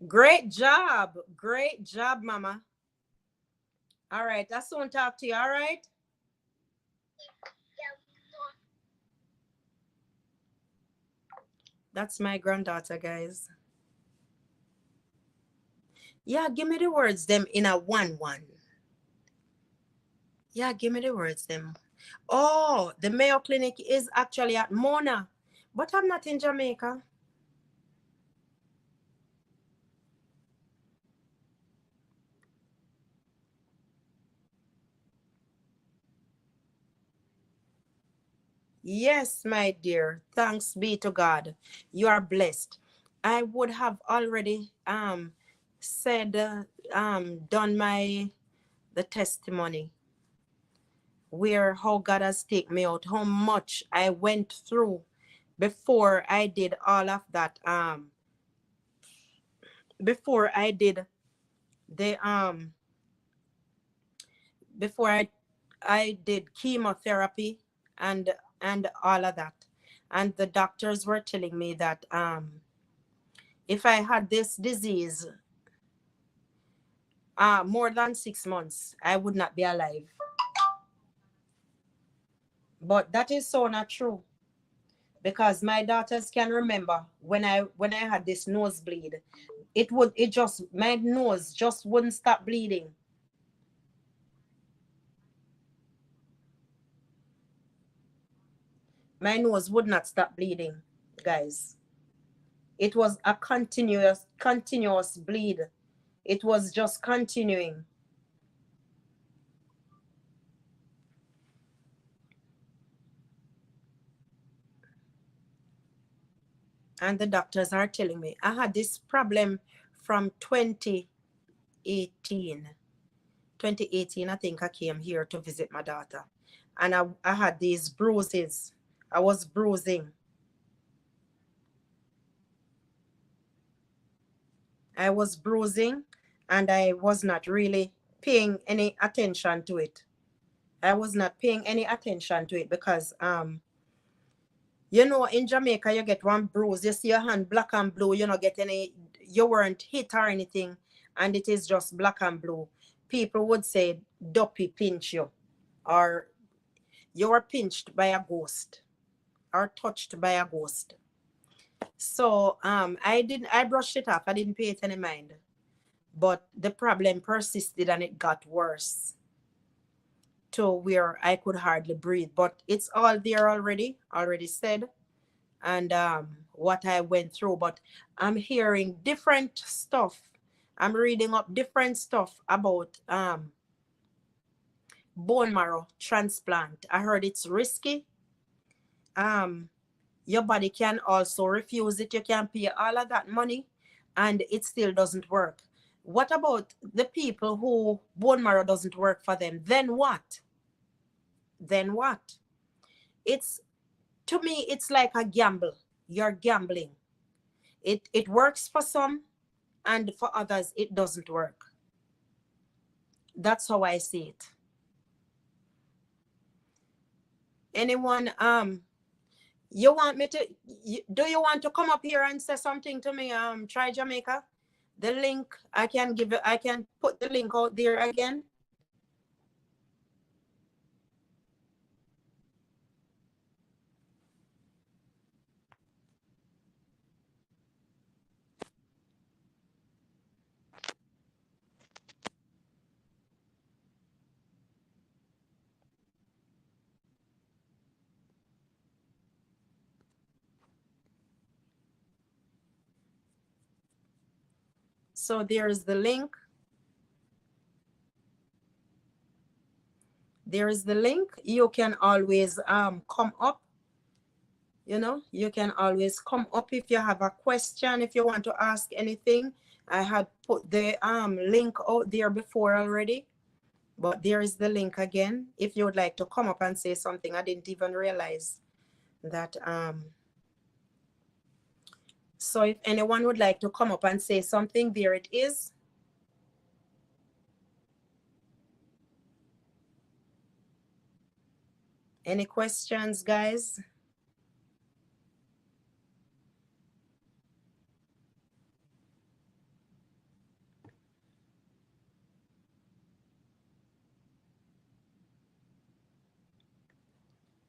Great job. Great job, Mama. All right. I'll soon talk to you. All right. That's my granddaughter, guys. Yeah, give me the words them in a 1-1. Yeah, give me the words them. Oh, the Mayo Clinic is actually at Mona, but I'm not in Jamaica. Yes, my dear. Thanks be to God. You are blessed. I would have already said done my the testimony where how God has taken me out, how much I went through before I did all of that before I did the before I did chemotherapy and all of that. And the doctors were telling me that if I had this disease more than 6 months, I would not be alive. But that is so not true, because my daughters can remember when I had this nosebleed. My nose just wouldn't stop bleeding. My nose would not stop bleeding, guys. It was a continuous bleed. It was just continuing. And the doctors are telling me I had this problem from 2018. 2018, I think I came here to visit my daughter. And I had these bruises. I was bruising. I was bruising, and I was not really paying any attention to it. I was not paying any attention to it because you know, in Jamaica you get one bruise, you see your hand black and blue, you don't get any, you weren't hit or anything, and it is just black and blue. People would say Duppy pinch you, or you were pinched by a ghost or touched by a ghost. So I brushed it off. I didn't pay it any mind. But the problem persisted and it got worse to where I could hardly breathe. But it's all there already said, and what I went through. But I'm hearing different stuff. I'm reading up different stuff about bone marrow transplant. I heard it's risky. Your body can also refuse it. You can pay all of that money and it still doesn't work. What about the people who bone marrow doesn't work for them? Then what? Then what? It's, to me, it's like a gamble. You're gambling. It works for some, and for others it doesn't work. That's how I see it. Anyone you want me to do you want to come up here and say something to me? Try Jamaica. The link I can give you, I can put the link out there again. So there's the link. There is the link. You can always come up. You know, you can always come up if you have a question, if you want to ask anything. I had put the link out there before already, but there is the link again. If you would like to come up and say something, I didn't even realize that. So if anyone would like to come up and say something, there it is. Any questions, guys?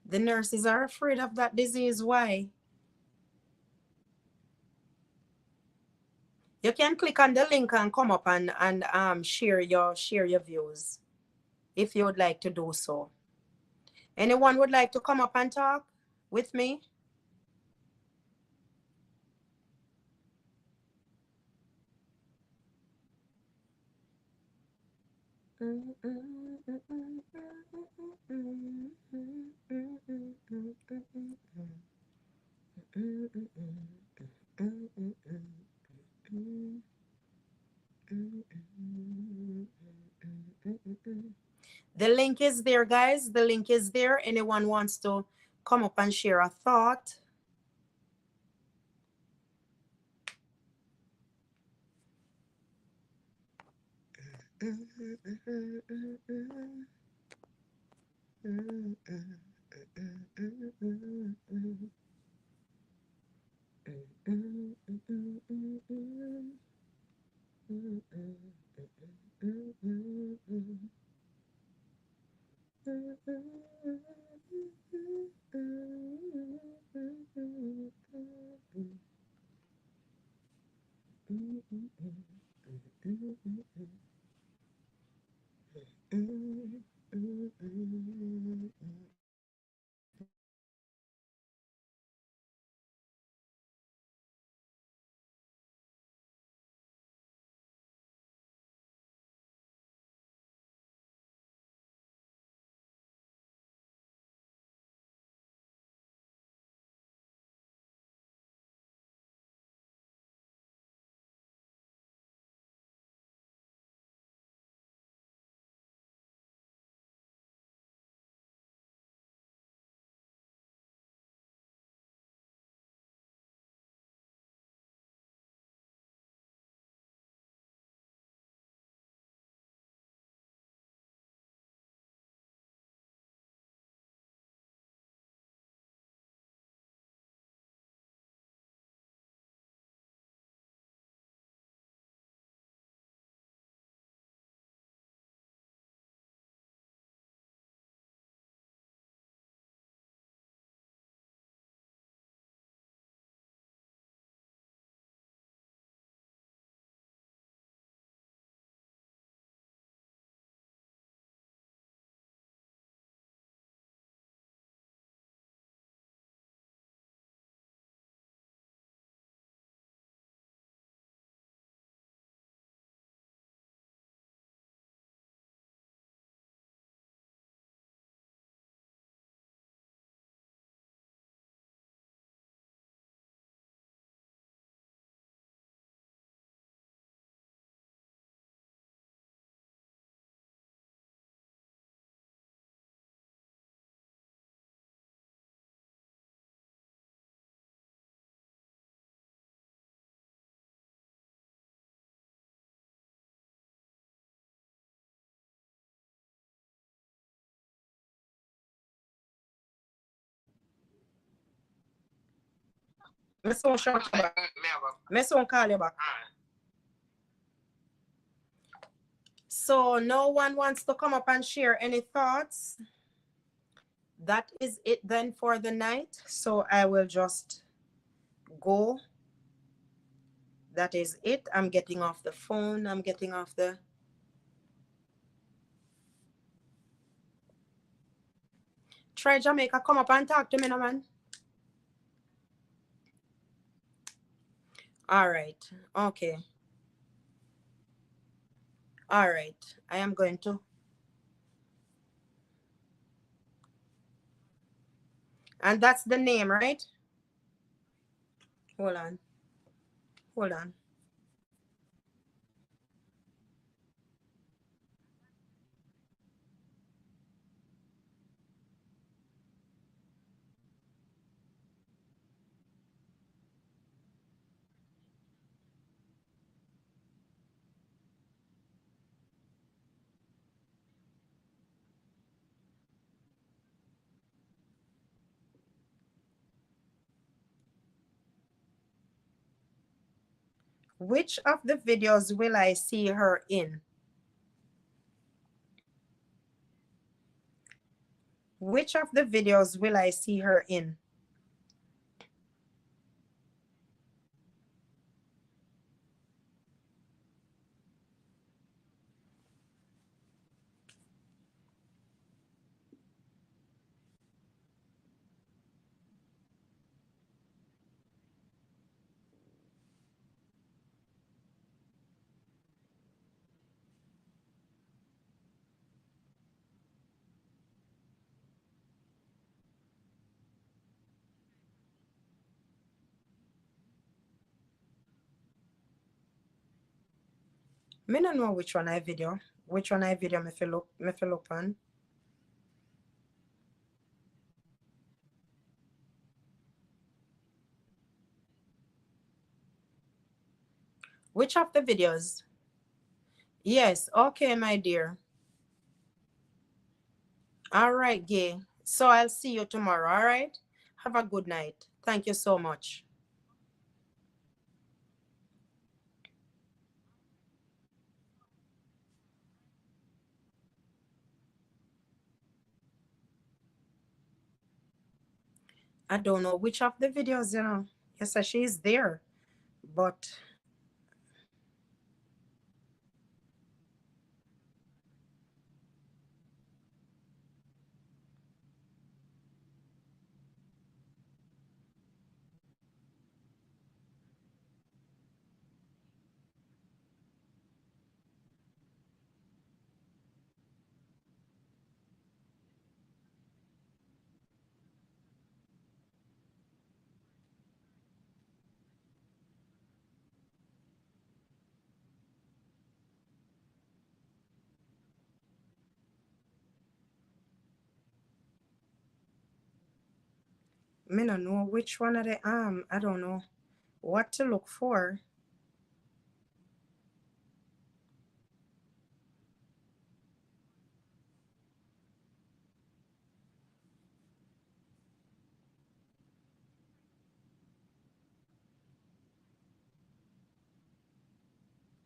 The nurses are afraid of that disease. Why? You can click on the link and come up and share your views if you would like to do so. Anyone would like to come up and talk with me? The link is there, guys. The link is there. Anyone wants to come up and share a thought? Me soon shout you back. Me soon call you back. So no one wants to come up and share any thoughts. That is it then for the night. So I will just go. That is it. I'm getting off the phone. I'm getting off the... Try Jamaica, come up and talk to me, no man. All right. Okay. All right. I am going to... And that's the name, right? Hold on. Hold on. Which of the videos will I see her in? Which of the videos will I see her in? Me no know which one I video. Which one I video me feel look on. Which of the videos? Yes, okay, my dear. All right, Gay. So I'll see you tomorrow, all right? Have a good night. Thank you so much. I don't know which of the videos, you know. Yes, she is there, but me no know which one of the I don't know what to look for.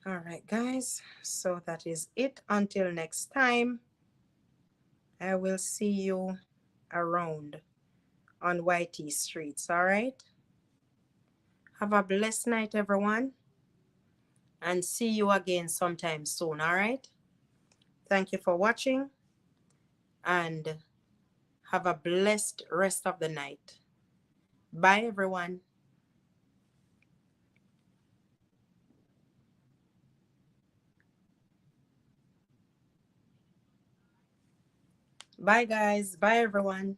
All right, guys. So that is it. Until next time, I will see you around on YT streets. All right. Have a blessed night, everyone, and see you again sometime soon. All right. Thank you for watching and have a blessed rest of the night. Bye, everyone. Bye, guys. Bye, everyone.